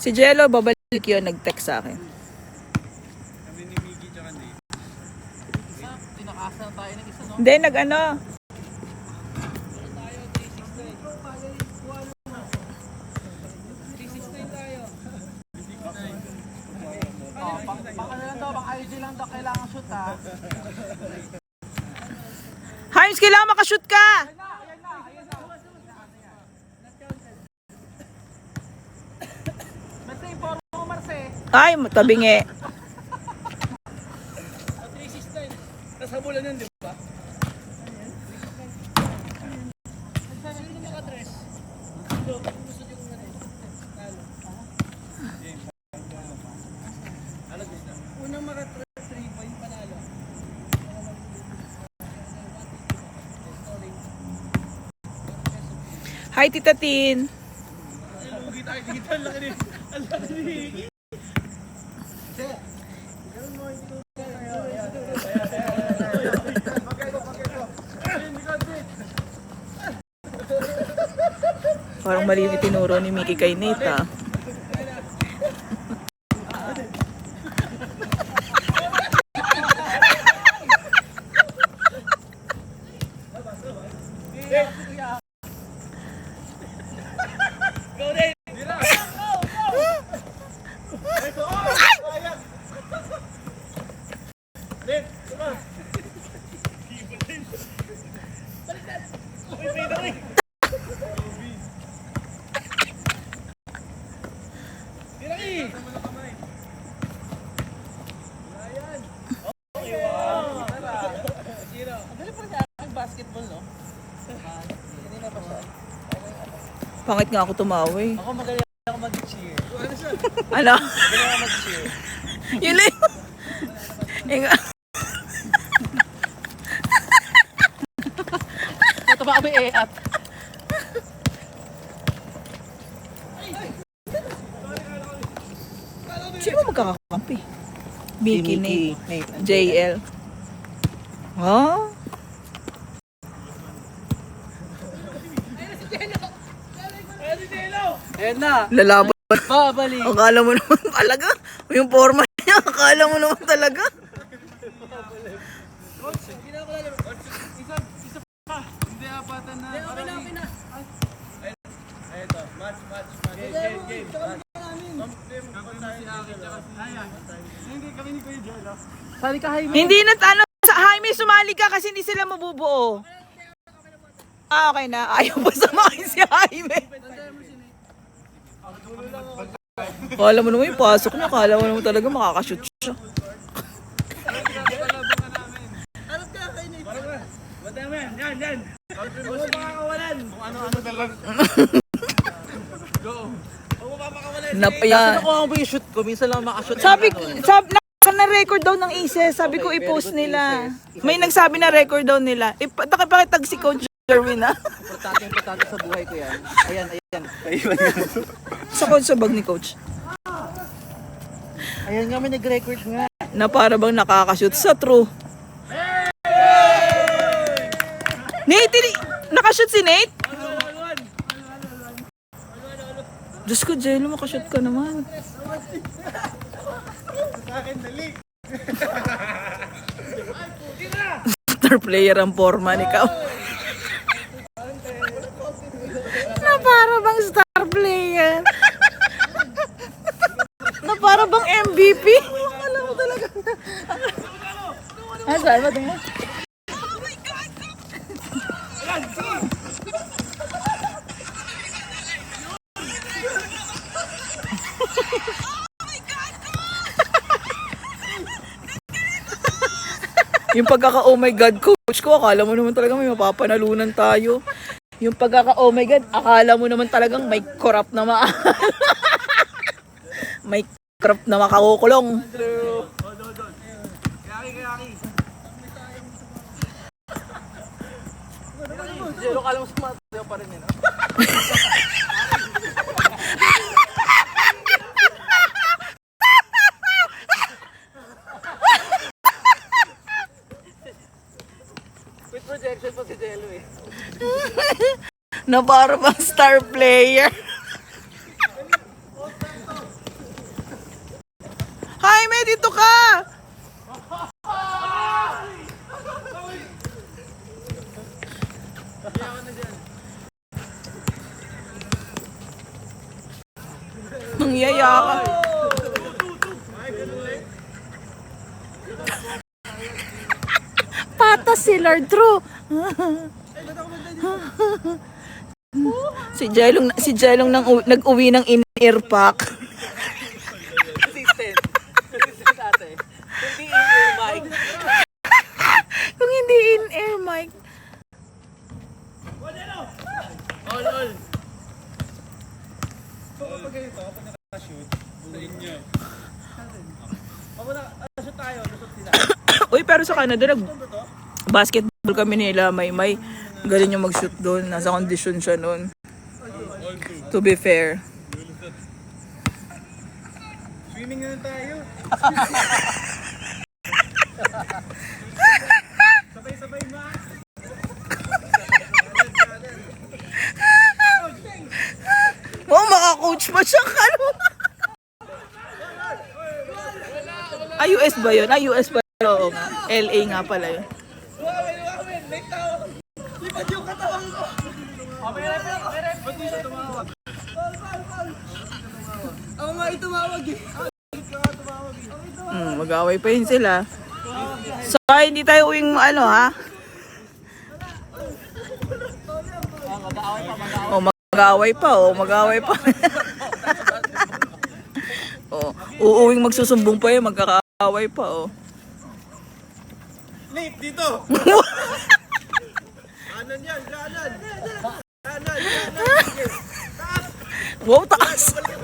Si Jello, babalik yun, nag-text sa akin. Kami ni Miggy tsaka Nate. Tinakasa na tayo ng isa, no? Hindi, nag-ano. Baka na lang daw, baka IG lang daw kailangan shoot, ha? Himes, kailangan makashoot ka! Ayan na. Marce, inform mo, Marce. Ay, matabingi. Nasa bulan yun, di ba? Unang maka 3 point panalo. Hi, Tita Tin. Ang laki ni Parang mali yung itinuro ni Mickey kay Nate, ah. basketball, no? Pangit nga ako tumawi. Ako magaling ako mag-cheer. Ano? Magaling ako mag-cheer. Yun lang. Ito ba kami at Sino ba magkakakampi? Mickey, Nate, JL. Ha? Ayan na. Lalaban. Babalik. Akala mo naman talaga. Yung forma niya, akala mo naman talaga. Hindi apatan na. Okay na. Eto, match. Game. Hindi kami ni Kuya Jello. Sali ka, Jaime. Hindi na, sa Jaime, sumali ka kasi hindi sila mabubuo. Okay na. Ayaw pa samakin si Jaime. Akala mo naman yung pasok niya, akala mo naman talaga makakashoot siya. Madami yan. Yan. Gusto makakawalan. Kung ano-ano talaga. Go. Kung mapapakawalan. Napayan. Ako ang yung shoot ko. Minsan lang makashoot. Sabi na-record daw ng ISES. Sabi ko i-post nila. May nagsabi na record daw nila. Pakitag si Coach Jerwin, ha? Importante sa buhay ko yan. Ayan. Sa bag ni Coach. Ayan nga, may nag-record nga. Na para bang nakakashoot sa true. Nate, nakashoot si Nate? Diyos ko, Jello, makashoot ka naman. Star player ang forma ni Kao. Na para bang star player. Na para bang MVP. Alam mo talaga. Saan ba tingnan? Yung pagkaka-oh my God, coach ko, akala mo naman talaga may mapapanalunan tayo. Yung pagkaka-oh my God, akala mo naman talagang may corrupt na may corrupt na makakukulong. Jello, kala mo sumasayaw pa rin yun. With projection pa si Jello eh. Na para bang star player. Jaime, dito ka! Nangyaya ka. Patas si Lord True. Si Jelong nag-uwi ng in-ear pack. Assistant ate. Hindi in-ear mic. Kung hindi in-ear mic. Uy, pero sa Canada, basketball kami nila, may galing yung mag-shoot doon. Nasa condition siya noon. To be fair. Swimming na tayo. Sabay-sabay ma. Oh, maka-coach pa siya. US ba yun? US pa. Oo nga. LA nga pala yun. Lipat yung katawan ko. May rep. Ba't di siya tumawag? Ako nga itumawag eh. Mag-away pa yun sila. So, hindi tayo uwing ha? Mag-away pa. Uuwing magsusumbong pa yun, magkakaaway pa, Nate, dito! Kanan yan, kanan! Kanan! Wow, taas! Mataas!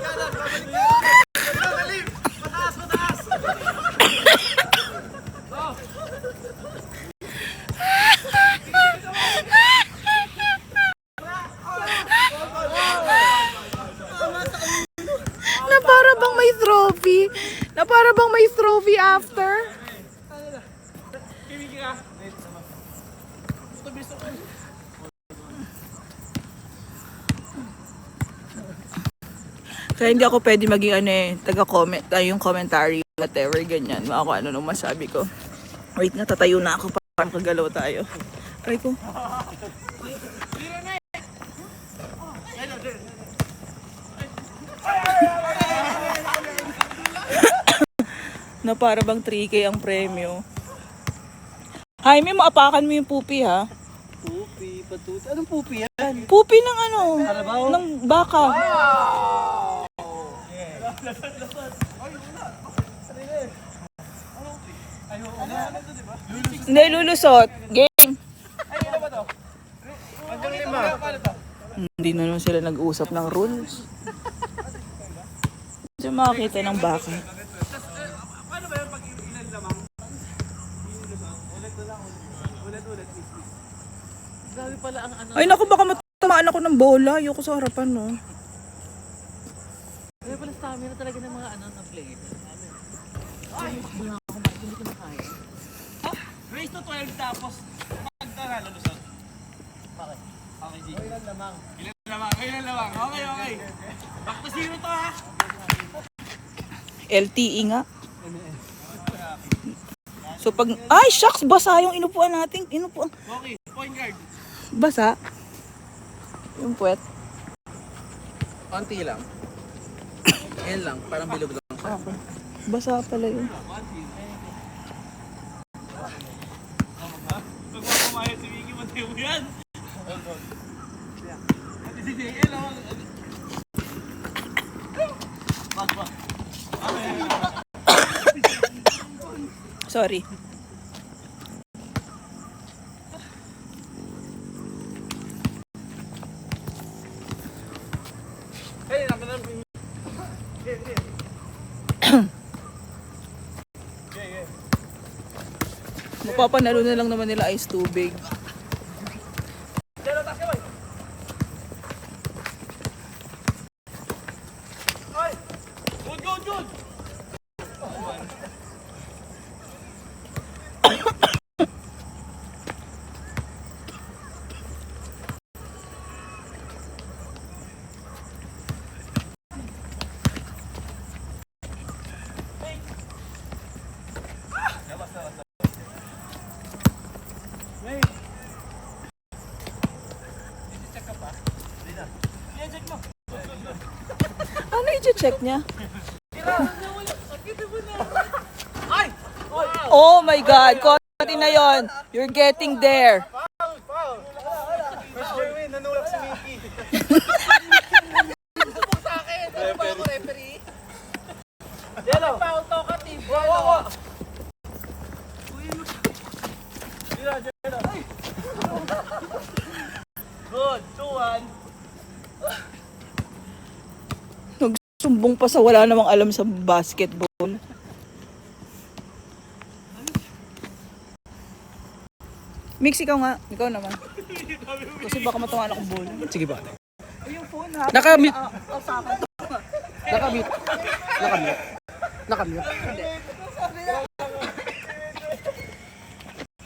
Na para bang may trophy after? Kaya hindi ako pwede maging taga-comment, yung commentary, whatever, ganyan. Ako ano nung masabi ko. Wait nga, tatayo na ako para kagalaw tayo. Aray ko. Na para bang 3K ang premyo. Jaime, maapakan mo yung pupi, ha? Pupi, patuti. Anong pupi yan? Pupi ng Karabaw? ng baka. Hindi, lulusot. Game. Hanggang 5. Hindi na naman sila nag-uusap ng rules. Hindi makakita ng baka. Paano ba yun pag ilan lamang? Ulit. Grabe pala ang ano. Ay naku, baka Tatamaan ako ng bola. Ayoko sa harapan, no. Kaya pala stamina talaga ng mga ng player. Race to 12 tapos pagkaralo lusot. Bakit? Okay, G. Ilan lamang. Okay. Back to zero to ha. LTE nga. So pag... Ay, shucks! Basa yung inupuan natin. Okay, point guard. Basa. Yung puwet. Konti lang. Yan lang, parang bilog lang. Okay. Basa pala yun. Magpapamayad si Vicky, matay mo yan. Si JL, Sorry. Hey, naman Mapapanalo na lang naman nila ice tubig. Good. Ano i-check niya? Oh my God! Konti na yon. You're getting there. First Jerwin, nanulak si Mickey. Yellow. Foul to ka, team. Wow. Good. 2-1. Nagsumbong pa sa wala namang alam sa basketball. Mix, ikaw nga. Ikaw naman. Kasi baka matamaan akong bola. Sige ba? Yung phone ha. Nakamute. Sa akin. Nakamute. Nakamute.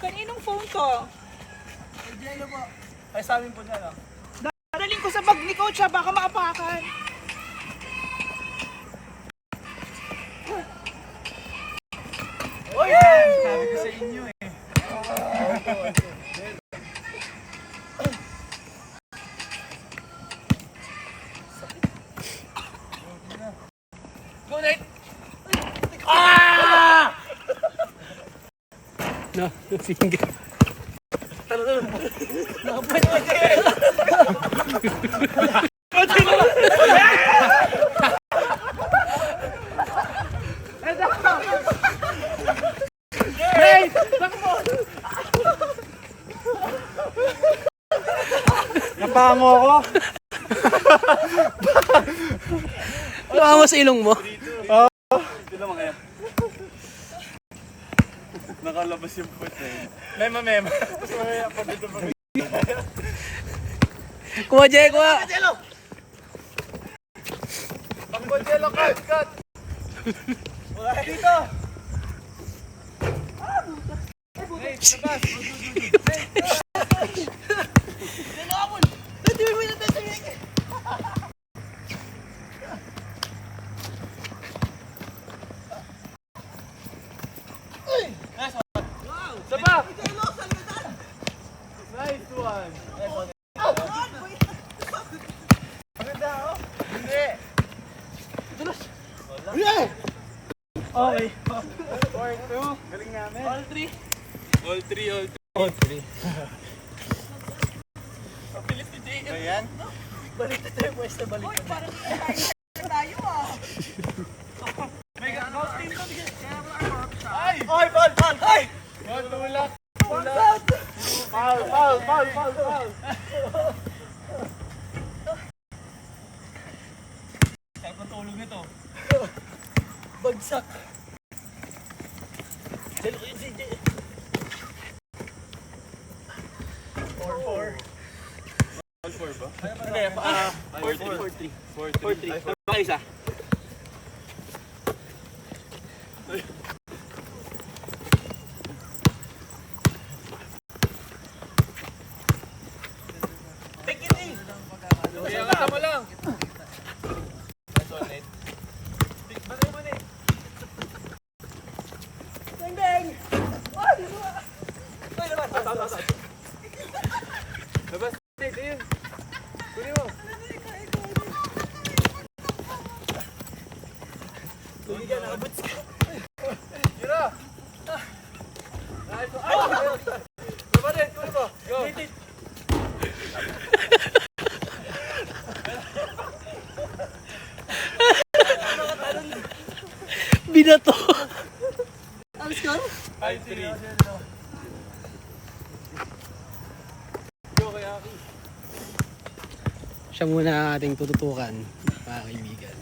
Kaninong phone to? Jello po. Ay, sa amin po na lang. Dadaling ko sa bag ni Coach ha. Baka maapakan. Oh, yeah! Sabi ko sa inyo eh. Go, Nate! No, finger. Nakapwet ka eh! Napango ako. Nawa sa ilong mo. Ito naman kaya. Nakalabas yung puwet eh. Mema. Tapos mamaya pa dito pa. Kuha, Jay, kuha. Takbo, Jello, cut! Wala dito! Saba! Nice one! Okay. 4-2. Galing namin. All three. All three. Pilit ni JL. Ayan. Balik na tayo, pwesta balik. Uy, parang tayo ah. May goal team to. Kaya wala ang mark siya. Ay! Ay, ball! Ay! Tulak. Foul. Kaya patulog nito. Bagsak. Jelo ko yun si JL. 4-4. Hindi, 4-3. Baka isa. Take it in! Kaya kata mo lang. Bagay mo na eh. Deng! Ay, labas! Labas! Ayun! Kunin mo! Kunin ka, nakabuts ka! Tira! Ay! Labanin! Kunin mo! Go! Binato. 5-3. Siya muna ang ating tututukan, mga kaibigan.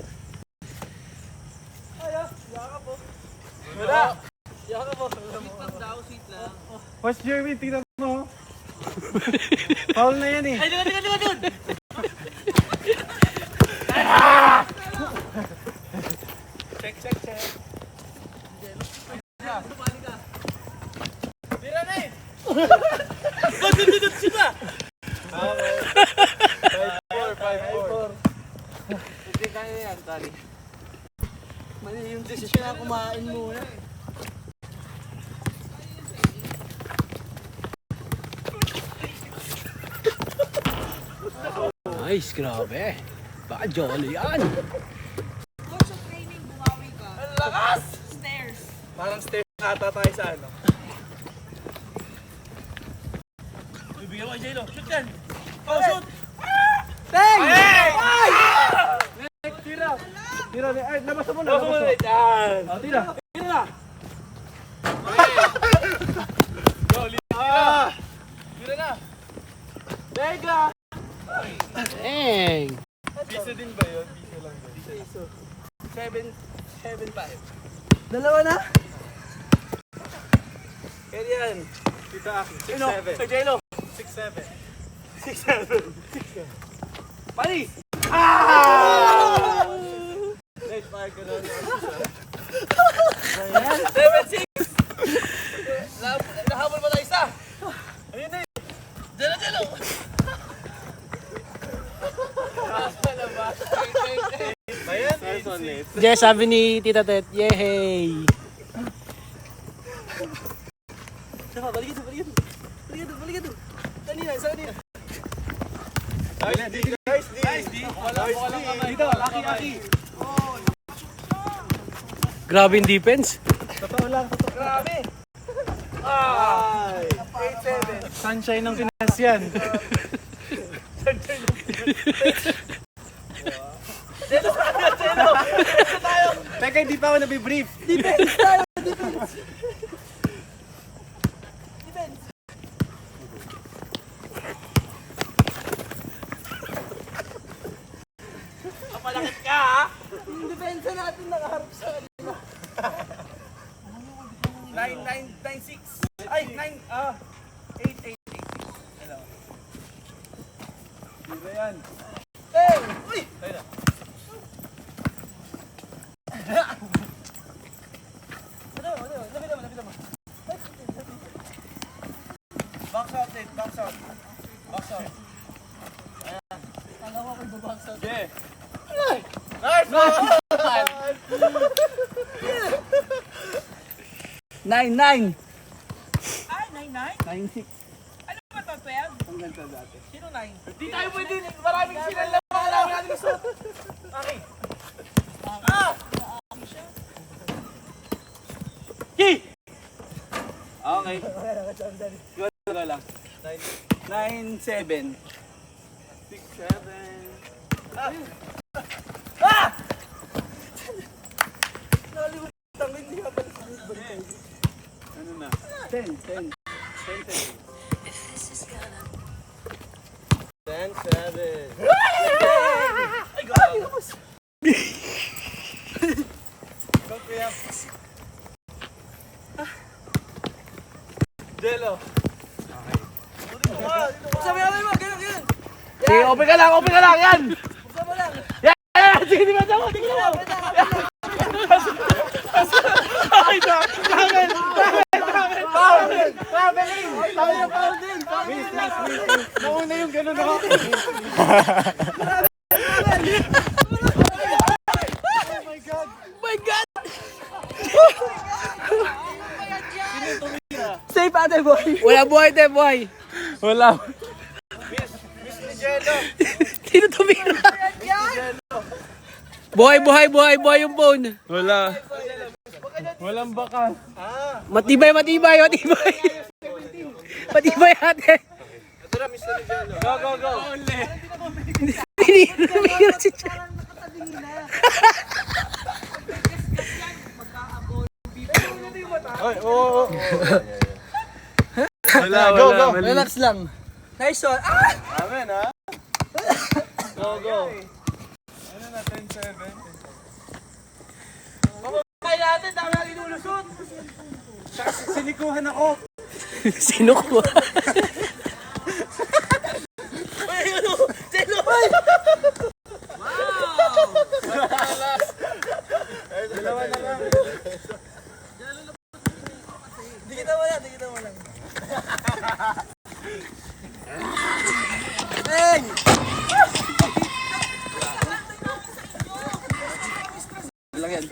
Wala! Yaka po! Watch Jeremy, tingnan mo. Foul na yan eh. Ay, doon! Check. Tira na eh! Dudut siya! 5-4. Hindi kaya yan, Tari. Mali yung desisyon na kumain muna. Nice, grabe. Baka jolly yan. Coach of training, bumawi ka. Ang lakas! Stairs. Parang step ata tayo sa ano. Bibigyan mo kay J-Lo. Shoot yan! Oh, shoot! Teng! Ay! Tira! Ay, labas mo na. Labas mo na. Yan! Tira! Tira na! Go, tira na! Tega! Teng! Piso din ba yun? Piso lang ba? Piso. 7-5. Dalawa na? Kaya yan. Tita Aki, 6-7. Kay J-Lo. 6-7. 6-7. Paris! Ah! Wait, parang ka na. 7-6! Nahabol mo na isa! Ayun na eh! Jelo! Ayan, Jess, sabi ni Tita Tet, yehey! Saka, balik ito. Kanina. Nice D. Wala lang kamay. Dito, Aki. Grabe yung defense. Grabe. Ay! 8-7. Sunshine ng Pinas yan. Jelo! Teka, hindi pa ako nabibrief. Kapalakit ka, ha? Yung depensa natin nakaharap sa kanila. 9-9-9-6. Ay, 8-8-8-6. Hello. Tira yan. Hey! Uy! Ayun na. Lapit mo. Box out. Ayan. Alam ko kung box out. Yeah. Nice! 9-9. Ay, 9-9? 9-6. Ano ba ito, 12? Ang ganda dati. Sino 9? Di tayo pwede. Maraming sila lang mga kailangan natin gusto. Okay. Yay! Okay. Go lang. 9-7. 6-7. Ah! Nakalimutan ko, hindi ka pala sa balik. Ano na? 10-7. 10-7. Ay, grabe. Go, Kuya. Jelo. Okay. Sabi namin mo, ganun. Sige, open ka lang, yan! Yan! Sige, di ba mo? Tingnan mo! Ay, Traveling! Nauna yung gano'n ako. My God! Safe ate boy. Wala buhay, te, buhay. Wala. Sino tumira? Buhay yung phone. Wala. Walang baka. Matibay. Matibay ate. Go. Tumira si Chan. Wala. Mali. Relax lang. Nice one. Ah! Amen, ha? Go. Kaya natin, dami natin inulusot. Sinikuhan ako. Sino ko? Dalawa na lang. Di kita mo lang. Hey! Lang yan.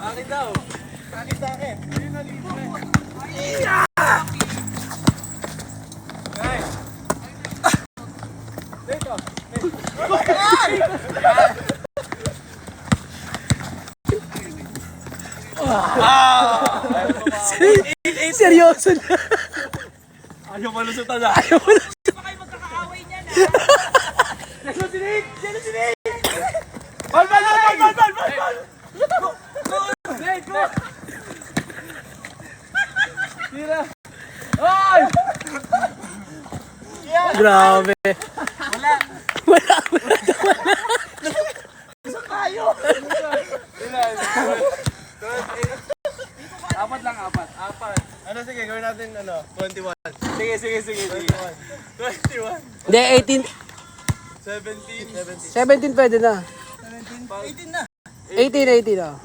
Akin daw. Akin sa akin. Seryoso na. Ayaw malusutan na. Grabe. Apat. Ano, sige, gawin natin, 21. Sige. 21. Hindi, 18. 17. 17 pwede na. 18 na. 18 oh.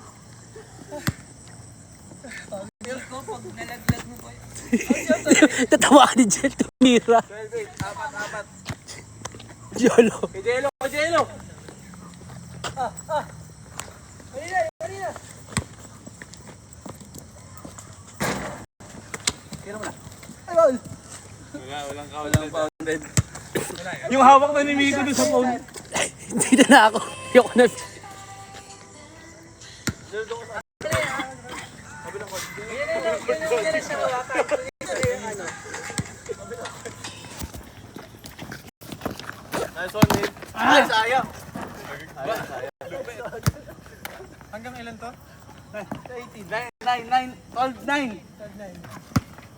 Tatawa ka ni Jel, tumira. 4. Jolo. Kajelo. Kanina. Ayun. Walang pounded. Yung hawak na ni Miko doon sa phone. Hindi na ako. Ayoko na. Nice one, Nate. Sayang. Hanggang ilan to? 9.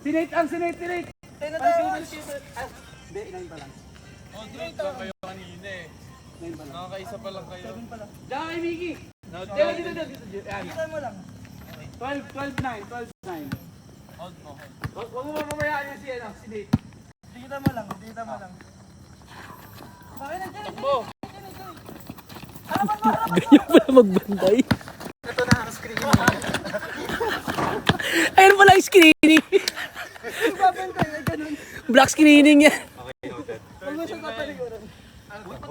Sinate. Ayun na tayo. Lang kayo kanina eh. Nakakaisa pa lang kayo. Diyan kay Miki. Dito. Yan. Kita mo lang. 12-9. Hold mo. Huwag mo mamayaan yung si Nate. Kita mo lang. Bakit na dyan? Takbo. Ganyan pala magbantay. Ito nakaka-screen. Ayun pala yung screening. Babantay na ganun. Black screening yan. Huwag mo siya kapaliguran. 13-9.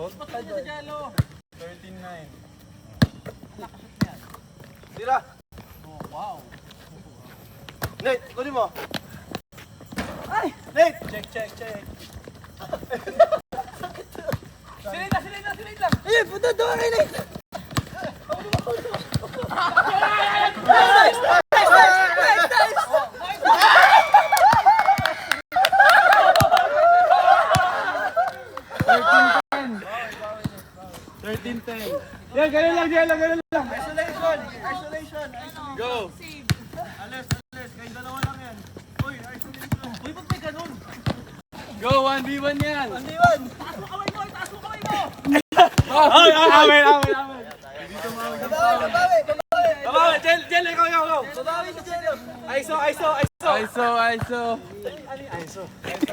Tira. Oh, wow. Nate, kunin mo. Ay! Nate! Check. Sinate lang. Eh, puta doon kay Nate. Nice. 13-10. Yan, ganun lang. Isolation. Go. Alis. Kayo dalawa lang yan. Uy, isolation. Uy, ba't may ganun? 1v1 yan. 1v1. Babawi, Jel, ikaw. Babawi si Jello. ISO.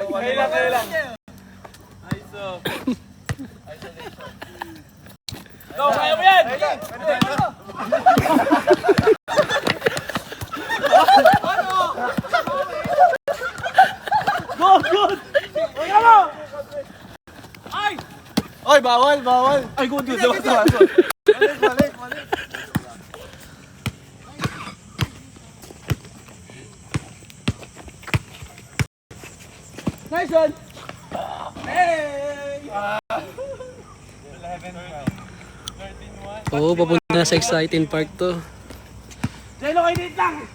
Kailan. ISO. Go, kaya mo yan! Oy, bawal. Ay, good. Balik. Nice one! Oo, papunta na sa exciting park to. Jello, kayo dito lang!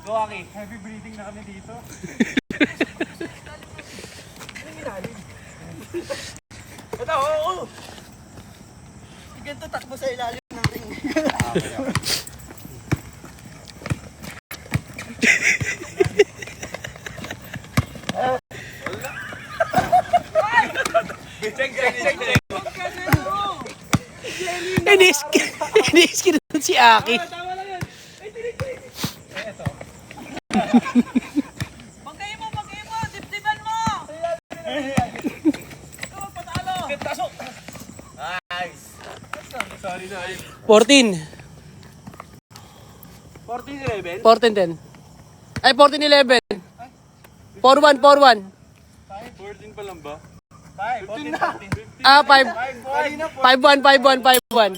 Go, Aki. Heavy breathing na kami dito. Ito, oo. Ganito takbo sa ilalim ng ring. Check. Iniiskin doon si Aki. Tama lang yan. Ay, tinig. Bagay mo, dibdiban mo! Ikaw magpatalo! Taso. Nice. Sorry na. 14. 14-11. 14-10. Ay, 14-11. 4-1. 14 pa lang ba? 15 na. Ah, 5-1. 5-1.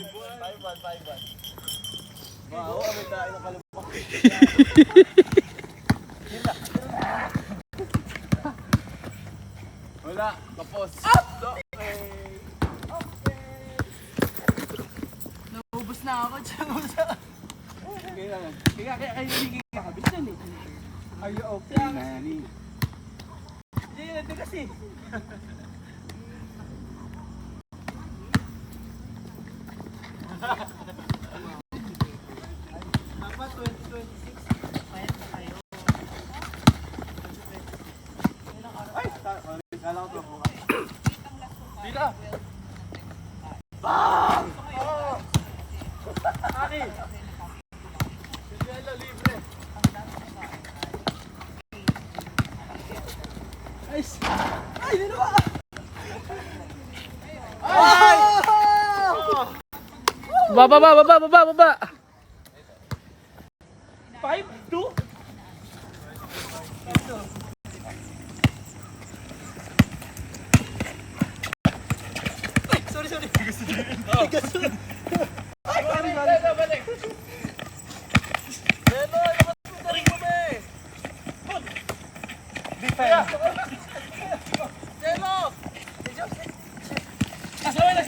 Wala. Tapos. Naubos na ako, Kaya hindi kakabit yan eh. Are you okay, Manny? Hindi kasi. Dapat 2026. Payat na kayo. Ay! Kala ko po. Dito! Bang! Ani! Jello libre. Ay, dito ba? Ay! Baba. 5-2? Sorry. Balik. Jello, labas mo ba eh? Defense. Jello! Kasaway na.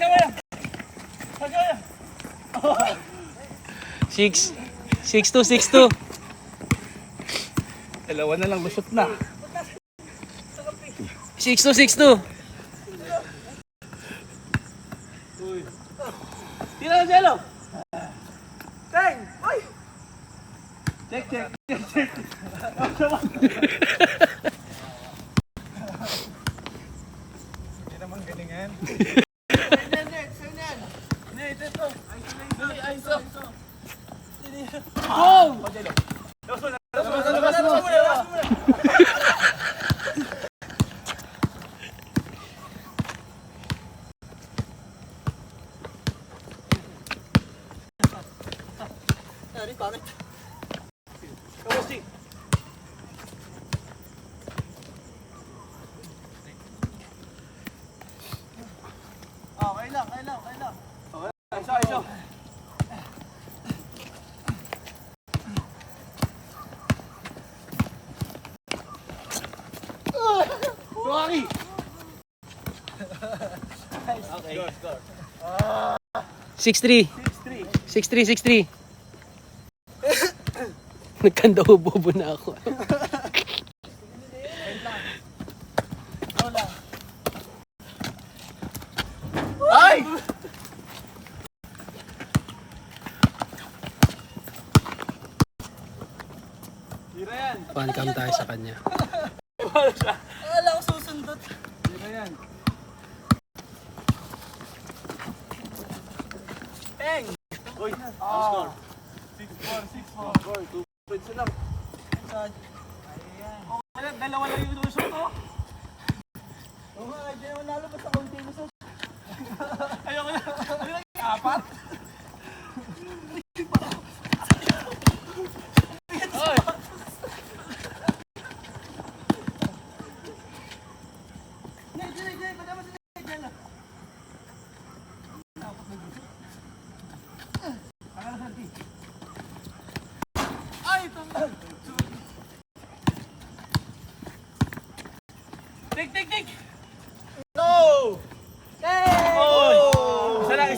6-2. Dalawa na lang, lusot na. 6-2. Tira na, Jello! Teng! Uy! Check. Hindi naman galingan. Net, ito. ISO. Boom! Labas mo. Sorry, pangit. Kamusti? Okay lang. ISO. Rocky! 6-3. 6-3. Nagkanda bobo na ako. Fan cam tayo sa kanya. Wala ko susundot. Peng! Uy, score. 6-4. Score, 2 points na lang. Ayan. Oh, dalawa lang yung lusot ko. Oo nga, hindi naman nalo basta konti lusot. Ayoko na. Ano lang yung 4? Tik! No! Hey! Oh! Isa lang!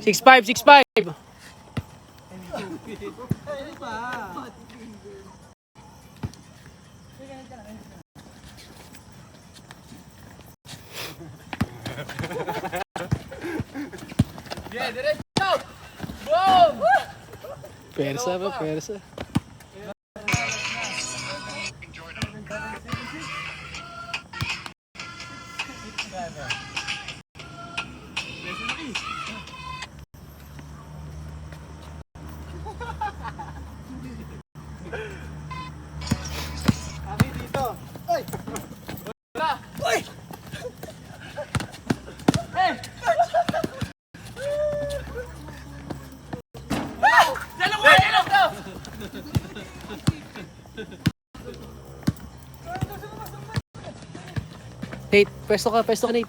6-5. Yeah, diretso! Boom! Persa. Nate, pwesto ka Nate.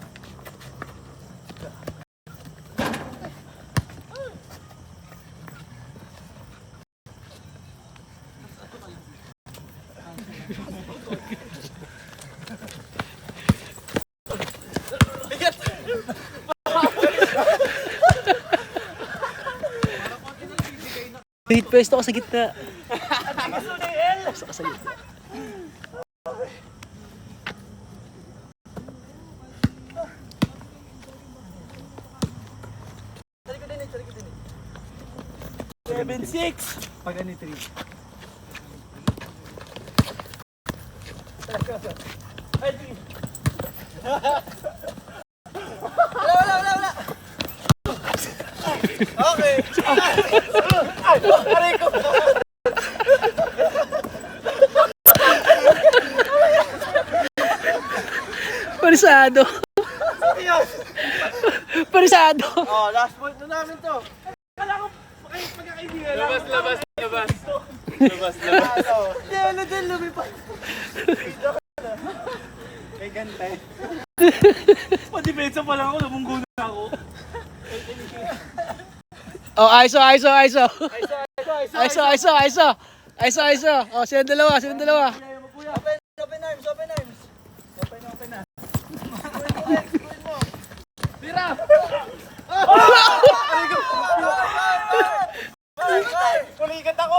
Nate, pwesto ka sa gitna. Pwesto ka sa gitna. Pag ani 3. Wala. Okay. Aray ko. Parisado. Oh, last point na namin to. Kala ko magkakaibigan lang. Labas. Diyan, lumipat. May gantay. Pa-depensa pa lang ako, namunggo na ako. Oh, ISO. Oh, sila dalawa. Open arms. Open na. Tira! Kulikat ako!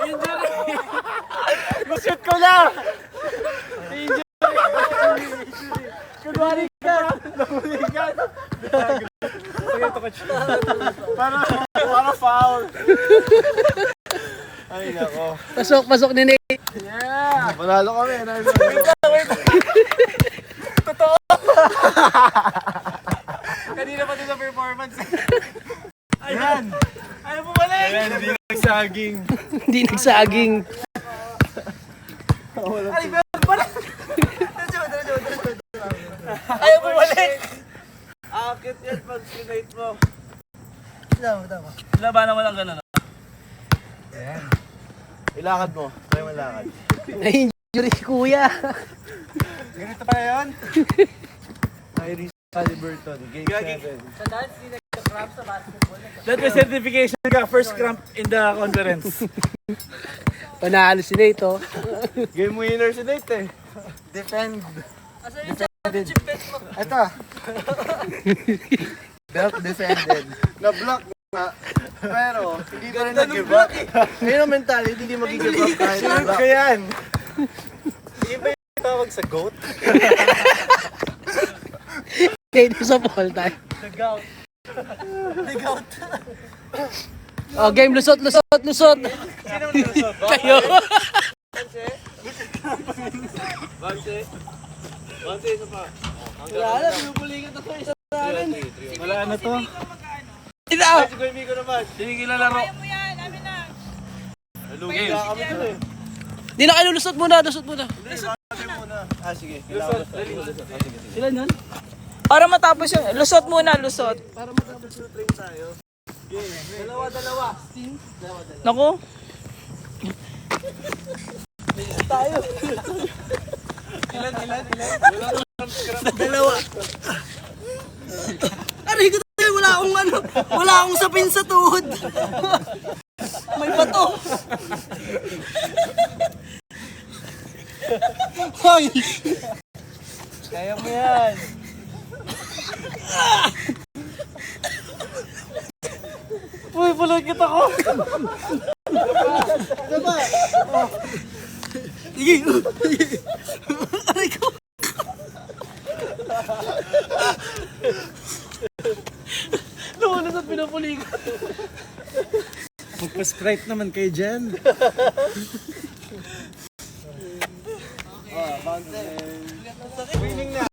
Injury! Shoot ko na! Injury! Kunwari ka! Nakulikat! Para foul! Ay nako. Pasok ni Nate. Yeah! Panalo kami. Wait. Totoo. Kanina pa din sa performance. Ayan. Ayaw bumalik. Ayan, hindi nagsaging. Hindi nagsaging. Ay, balik. Ayaw bumalik. Akit yan pag sinate mo. Tama. Labanan mo lang ganun. Ayan. Ilakad mo. Kaya mo ilakad. Na-injury si kuya. Ganito pa na yun? Iris Halliburton, game 7. Sa dance, hindi That may certification ka, first cramp in the conference. Panalo si Nate, oh. Game winner si Nate eh. Defend. Defended. Ito. Belt defended. Na-block nga. Pero, hindi pa rin nag-give up. Ngayon ang mentality, hindi mag-give up kahit na-block. Kaya yan. Iba yung tawag sa GOAT. Nate sa ball time. Nag-out. Nag-out. Oh, game, lusot. Sino mo nilusot? Kayo. Bante, isa pa. Wala na, pinupulingan na to isa namin. Wala na to. Ito. Si Goymi ko naman. Sige, kilalaro. Lugi na kami dun eh. Di na kayo lusot muna. Ah, sige. Sila nun? Para matapos yung, lusot muna, lusot. Dalawa. Naku. Ilan? Dalawa. Aray ko tayo, wala akong sapin sa tuhod. May bato. Hoy! Kaya mo yan. Uy, pulot kita ko. Diba? Oh. Sige. Aray ko. Nauna sa pinapuligan. Magpa-sprite naman kayo dyan. Winning na.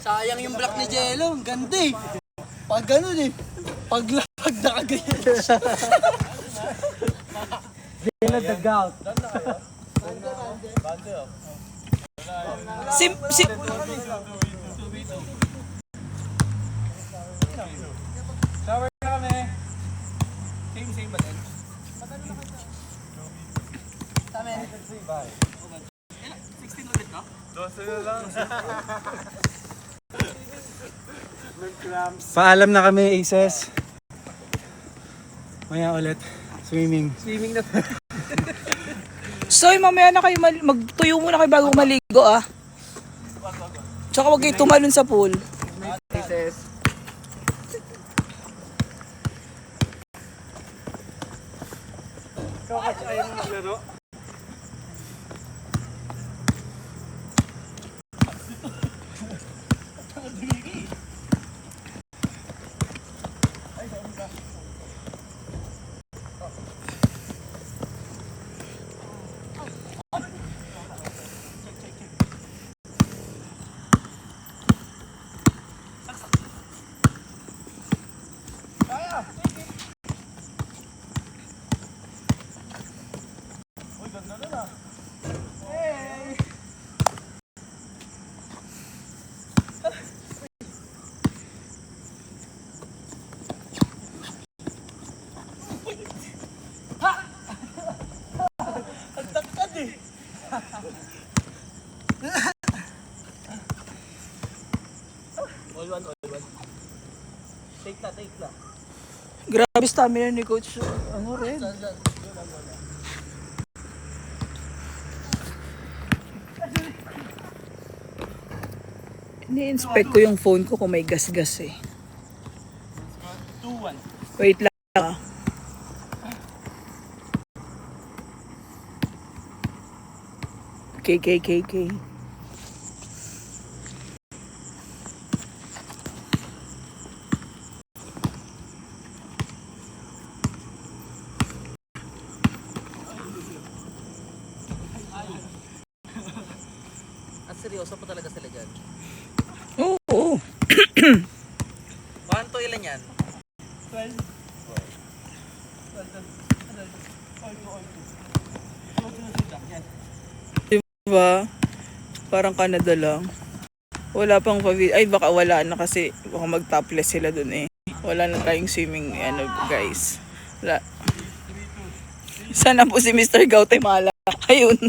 Sayang yung block ni Jello. Ang ganda eh. Pag ganun eh. Pag nakaganyan siya. Sila the gout. Si Shower na kami. Same ba din? Paalam na kami, Aces. Maya ulit. Swimming. Soy, mamaya na kayo, magtuyo muna kayo bago maligo ah. Tsaka wag kayo tumalon sa pool. Ayaw mo maglaro? Grabe stamina ni Coach. Ano rin? Ini-inspect ko yung phone ko kung may gas-gas eh. 2-1. Wait lang ah. KKKK. At seryoso po talaga sila dyan. Oo. Paano to ilan yan? Diba? Parang Canada lang. Wala pang ay baka wala na kasi baka mag-topless sila dun eh. Wala na tayong swimming ano guys. Wala. Sana po si Mr. Guatemala. Ayun.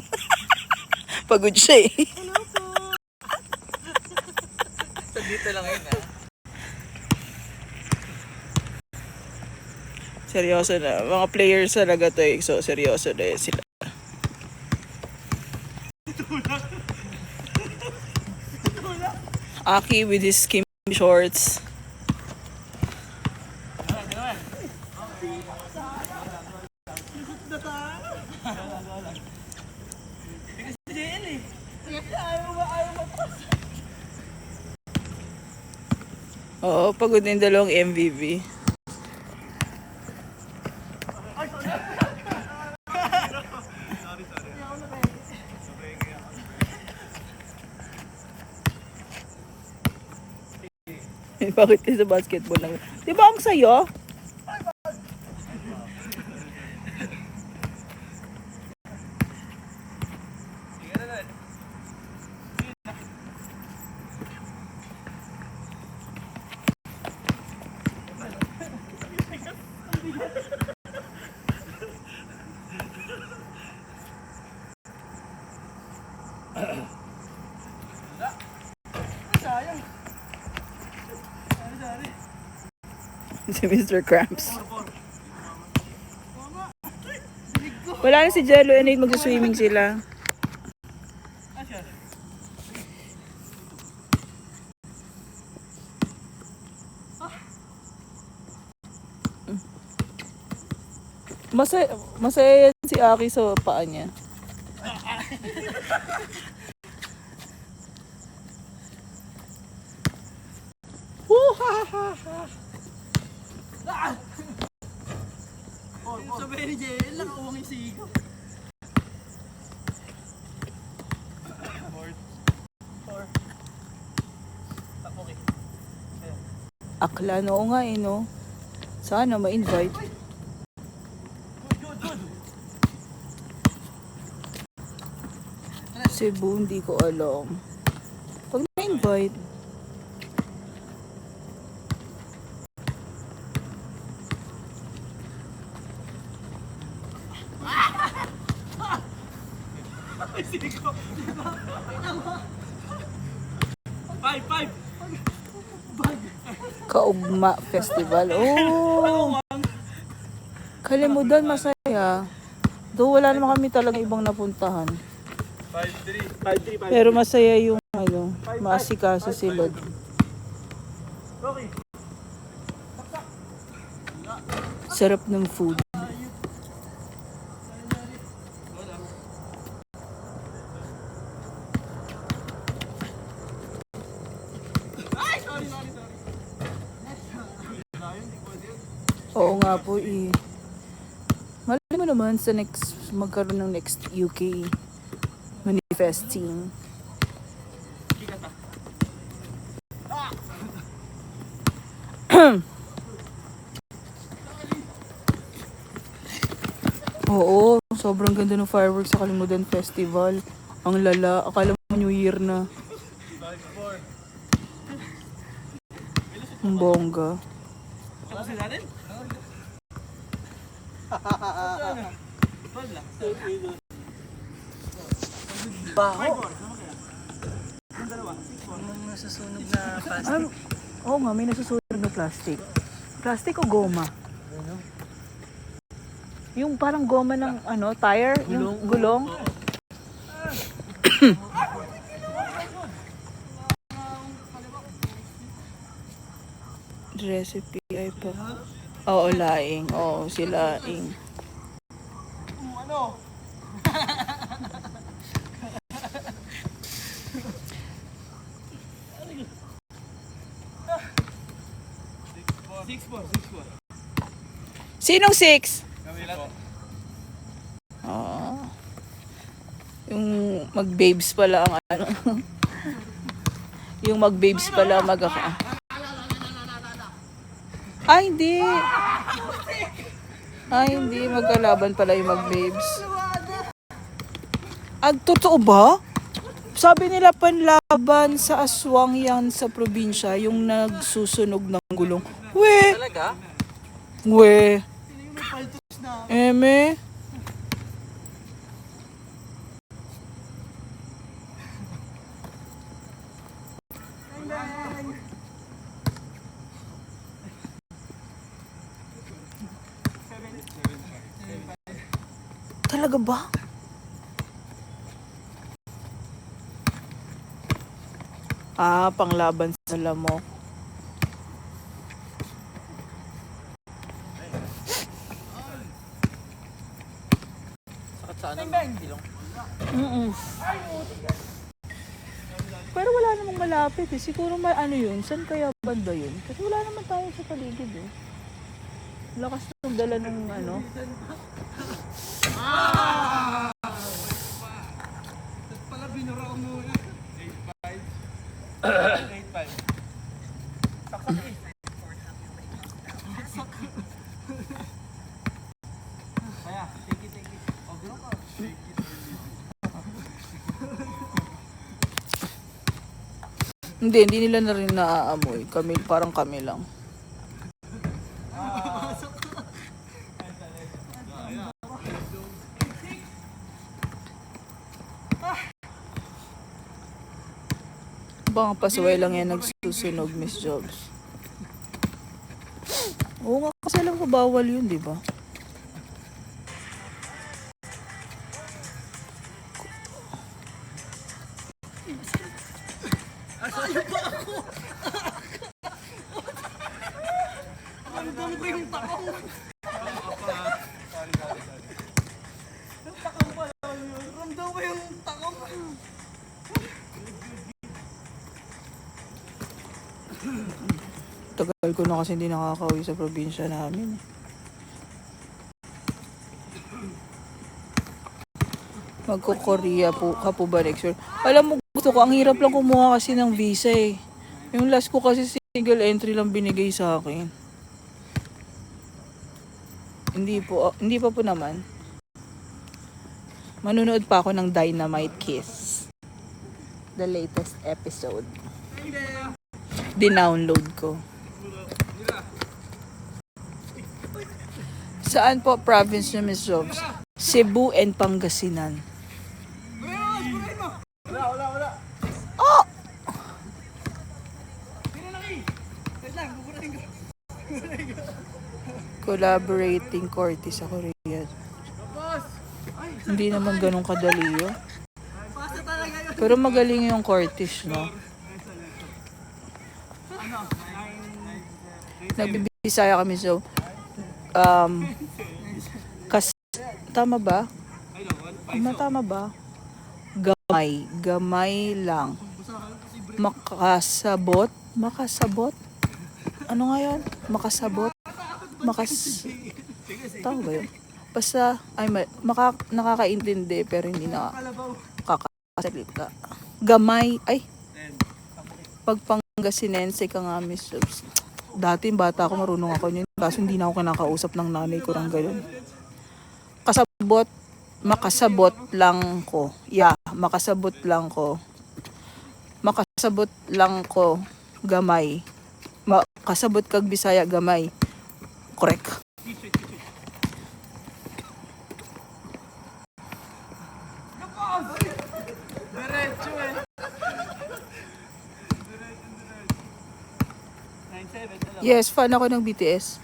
Pagod siya eh. So, dito lang yun, ha? Seryoso na. Mga players talaga to eh. So, seryoso na sila. Aki with his skim shorts. Oo, pagod na yung dalawang MVP. Bakit ka sa basketball lang? Di ba ang sayo? Si Mr. Cramps. Wala na si Jello and Nate, magsaswimming sila. Masaya yan si Aki sa paa niya. Sabi ni JL, nakauwang yung sigaw. Akla, oo nga eh, no? Sana ma-invite. Cebu, hindi ko alam. Pag na-invite, Five! Kaugma Festival. Oh! Kalimutan, masaya. Though wala naman kami talaga ibang napuntahan. 5-3. Pero masaya yung maasikaso sila. Sarap ng food. Oo nga po eh. Malay mo naman sa next, magkaroon ng next UK manifesting. Oo, sobrang ganda ng fireworks sa Kalimutan Festival. Ang lala, akala mo New Year na. Ang bongga. Kasi natin? Nasusunog na plastic. Oo nga, may nasusunog na plastic. Plastic o goma? Yung parang goma ng tire, yung gulong. Recipe ay pa. Oo, laing. Oo, si laing. Ano? Six four. Sinong 6? Kami lang. Oo. Yung mag-babes pala ang yung mag-babes pala hindi. Hindi. Magkalaban pala yung mag-babes. Totoo ba? Sabi nila panlaban sa aswang yan sa probinsya, yung nagsusunog ng gulong. Talaga? Eme? Talaga ba? Panglaban sa lamok. Sakit sa ano? Ilong. Mm. Pero wala namang malapit eh. Siguro may ano yun. Saan kaya banda yun? Kasi wala naman tayo sa paligid eh. Lakas ng dala ng ano. Pala binura ko muna. 8-5. 8-5. Saksak eh. Kaya, take it. O, gano'n ka. Hindi nila na rin naaamoy. Kami, parang kami lang. Baka pasuway lang yan nagsusunog, Miss Jobs. Oo nga, kasi alam ko bawal yun, di ba? Ramdam ko yung takong. Ramdam ko yung takong. Tagal ko na kasi hindi nakakauwi sa probinsya namin. Magko-Korea po ka po ba next year? Alam mo, gusto ko, ang hirap lang kumuha kasi ng visa eh. Yung last ko kasi single entry lang binigay sa akin. Hindi pa po naman. Manunood pa ako ng Dynamite Kiss. The latest episode. Dinownload ko. Saan po province niyo, Miss Jobs? Cebu and Pangasinan. Wala. Oh! Wait lang, buburahin ko. Collaborating Corty sa Korea. Hindi naman ganun kadali yun. Pasa talaga yun. Pero magaling yung Cortish, no? Nagbibisaya kami, so tama ba? Tama ba? Gamay lang. Makasabot? Ano nga yan? Makasabot? Tama ba yun? Basta, nakakaintindi pero hindi na kakasalita. Gamay, pag Pangasinense ka nga, Miss Jobs. Dati bata ako, marunong ako yun. Kaso hindi na ako kinakausap ng nanay ko ng ganun. Makasabot lang ko. Makasabot lang ko. Gamay. Makasabot kag Bisaya, gamay. Correct. Diretso eh. 9-7. Yes, fan ako ng BTS.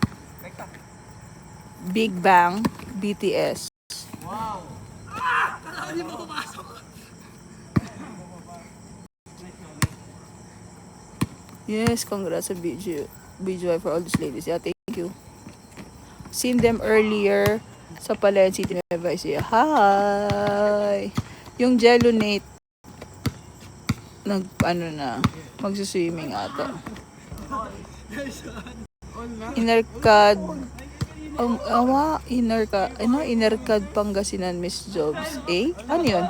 Big Bang, BTS. Wow. Kailangan di mo pumasok. Yes, congrats sa BGY for all these ladies. Yeah, thank you. Seen them earlier sa Palayan City, Nueva Ecija. Hi! Yung Jelonate, magsuswimming ata. Inercad Pangasinan, Miss Jobs. Ano yun?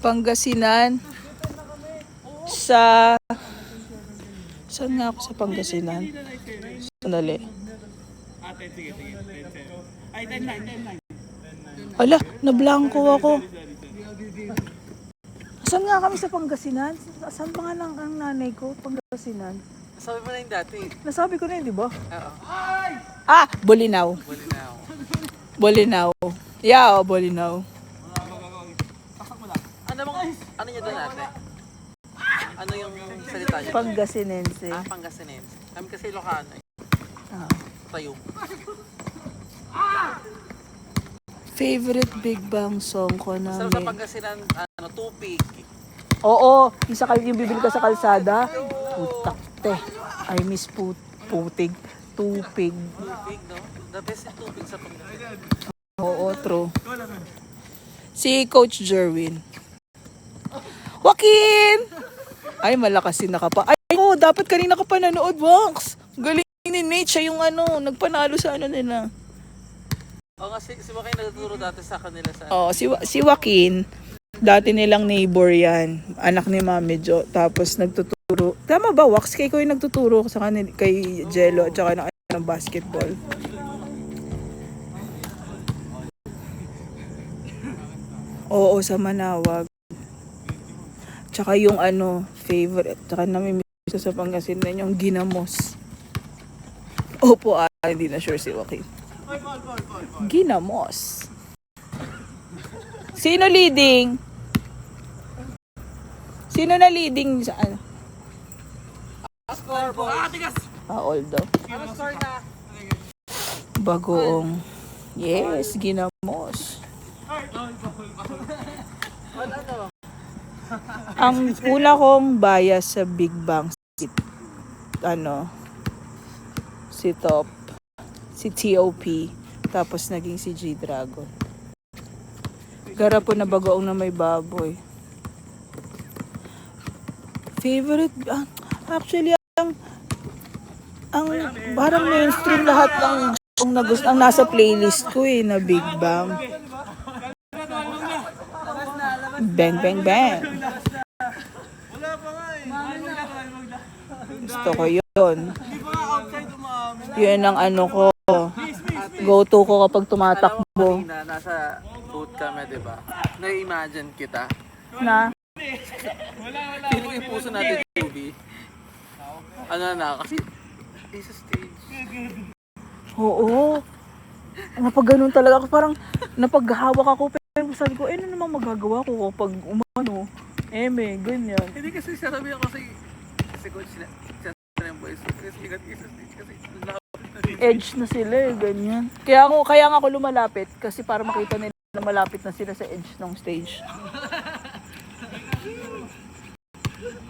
Pangasinan saan nga ako sa Pangasinan? Sandali. Sige. 10-7. Ay, 10-9. Ala, nablangko ako. Saan nga kami sa Pangasinan? Saan pa nga ang nanay ko? Pangasinan. Sabi mo na yung dati. Nasabi ko na yun, di ba? Oo. Bolinao. Bolinaw. Yeah, Bolinao. Ano nyo doon ate? Ano yung salita nyo? Pangasinense. Pangasinense. Kami kasi Ilocano eh. Ah. tayo. Favorite Big Bang song ko Sarap sa namin. Pangasinan, tupig. Oo, yung bibili ka sa kalsada. Putak, te. I miss putig. Tupig. Tupig, no? The best yung tupig sa Pangasinan. Oo, true. Si Coach Jerwin. Joaquin! Ay, malakas din nakapa. Ay, dapat kanina ka pa nanood, Wax. Galing ni Nate. Siya yung nagpanalo sa nila. Oo nga, si Joaquin nagtuturo dati sa kanila sa... Oo, si Joaquin, dati nilang neighbor yan. Anak ni Mami Jo. Tapos nagtuturo. Tama ba, Wax? Kay ko yung nagtuturo sa kanila, kay Jello at saka ng basketball. Oo, sa Manawag. Tsaka yung favorite. Tsaka namimiss ko sa Pangasinan yung ginamos. Opo, hindi na sure si Joaquin. Ginamos. Sino leading? Sino na leading sa ano? Although. Bagoong. Yes, ginamos. Ang una kong bias sa Big Bang si Top, si TOP, tapos naging si G-Dragon. Gara po na bagoong na may baboy. Favorite, actually, ang parang mainstream lahat ang nasa playlist ko na Big Bang. Bang, bang, bang. Gusto ko yun. Yun ang ko. Go-to ko kapag tumatakbo. Nasa boat kami, di ba? Na-imagine kita. Na? Feeling ko yung puso natin, Juby. Kasi sa stage. Oo. Napag-ganun talaga ako. Parang napaghawak ako. Pero sabi ko, ano namang magagawa ko kapag ganyan. Hindi kasi sabi ako kasi coach na yung boys. Kasi ikat isa stage kasi Edge na sila ganyan. Kaya nga ako lumalapit kasi para makita nila na malapit na sila sa edge ng stage.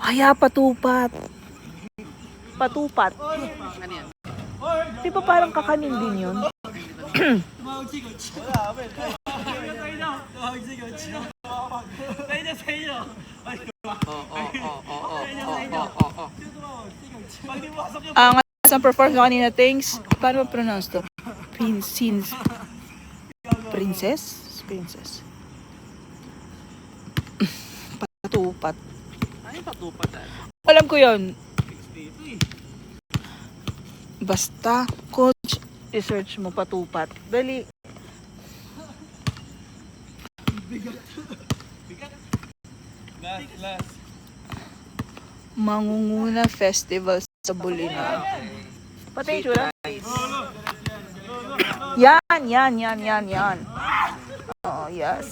Haya, patupat. Patupat. ano yan? Di ba parang kakanin din yun? Ang isang performance ko kanina, thanks. Paano ma-pronounce to? Princess? Patupat. Ay, patupat. Alam ko yun. Basta, coach, i-search mo patupat. Dali. Mangunguna Festival sa Bulina. Pati yung tsura. Yan. Oh, yes.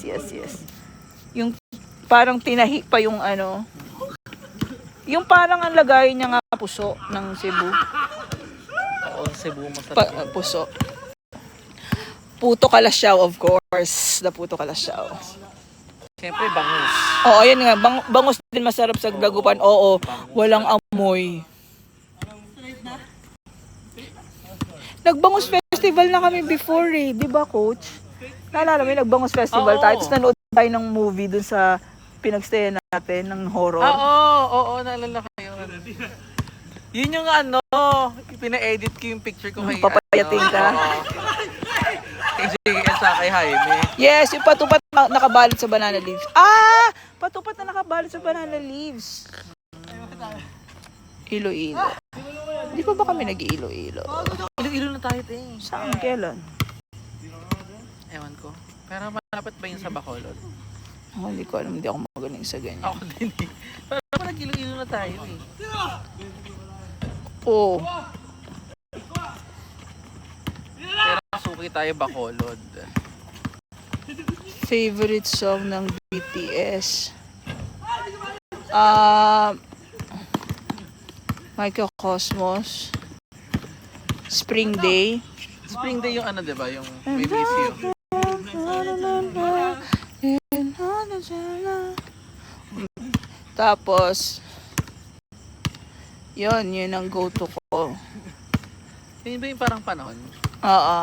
Yung parang tinahi pa yung yung parang ang lagay niya nga puso ng Cebu. Oo, Cebu mo sa Puso. Puto Kalasyaw, of course. The Puto Kalasyaw. Siyempre, bangus. Oo, ayan nga. Bangus din masarap sa Dagupan. Oo, walang amoy. Nagbangus festival na kami before di ba, coach? Naalala mo yung nagbangus festival tayo. Tapos nanood tayo ng movie dun sa pinagstayan natin ng horror. Oo, naalala ko yun. Yun yung pina-edit ko yung picture ko kay Papayating ka. Kay JN sa kay Jaime. Yes, yung patupat na nakabalot sa banana leaves. Patupat na nakabalot sa banana leaves. Iloilo. Di pa ba kami nag-Iloilo? Iloilo na tayo, Saan? Kailan? Ewan ko. Pero malapit ba yun sa Bacolod? Hindi ko alam. Hindi ako magaling sa ganyan. Ako din Pero nag-Iloilo na tayo Oo. Pero suki tayo Bacolod. Favorite song ng BTS? Microcosmos. Spring Day. Spring Day yung ano, di ba? Yung may miss you. Tapos, yun ang go-to ko. Yun ba yung parang panahon? Oo.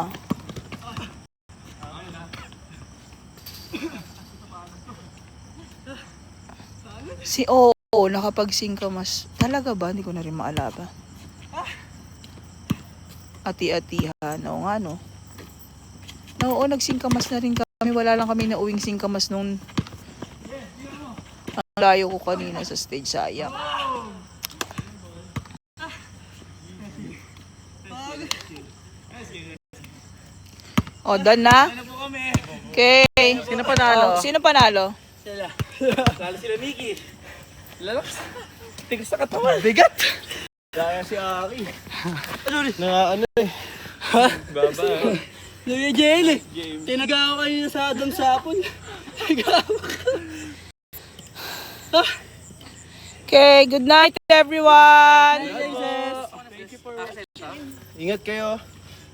Si Oo, nakapag-singkamas. Talaga ba? Hindi ko na rin maalala. Ati-atihan. Oo nga, no? Oo, nagsingkamas na rin kami. Wala lang kami na uwing singkamas nung ang layo ko kanina sa stage. Sayang. O, done na? Okay. Sino panalo? Sino panalo? Lalo sila Mickey. Lalo. Tigas sa katawan. Bigat. Kaya si Aki. Na ano eh. Baba. Luya Jail eh. Tinagawa ko kanina sa Adam Sapon. Okay, good night everyone. Ingat kayo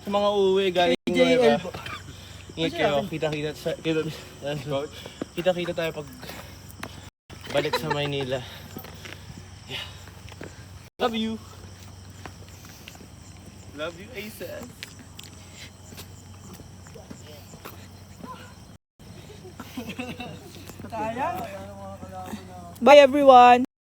sa mga uuwi galing Nueva. Ingat kayo. Kita-kita tayo pag balik sa Maynila. Yeah. Love you. Love you, ASAS. Bye everyone.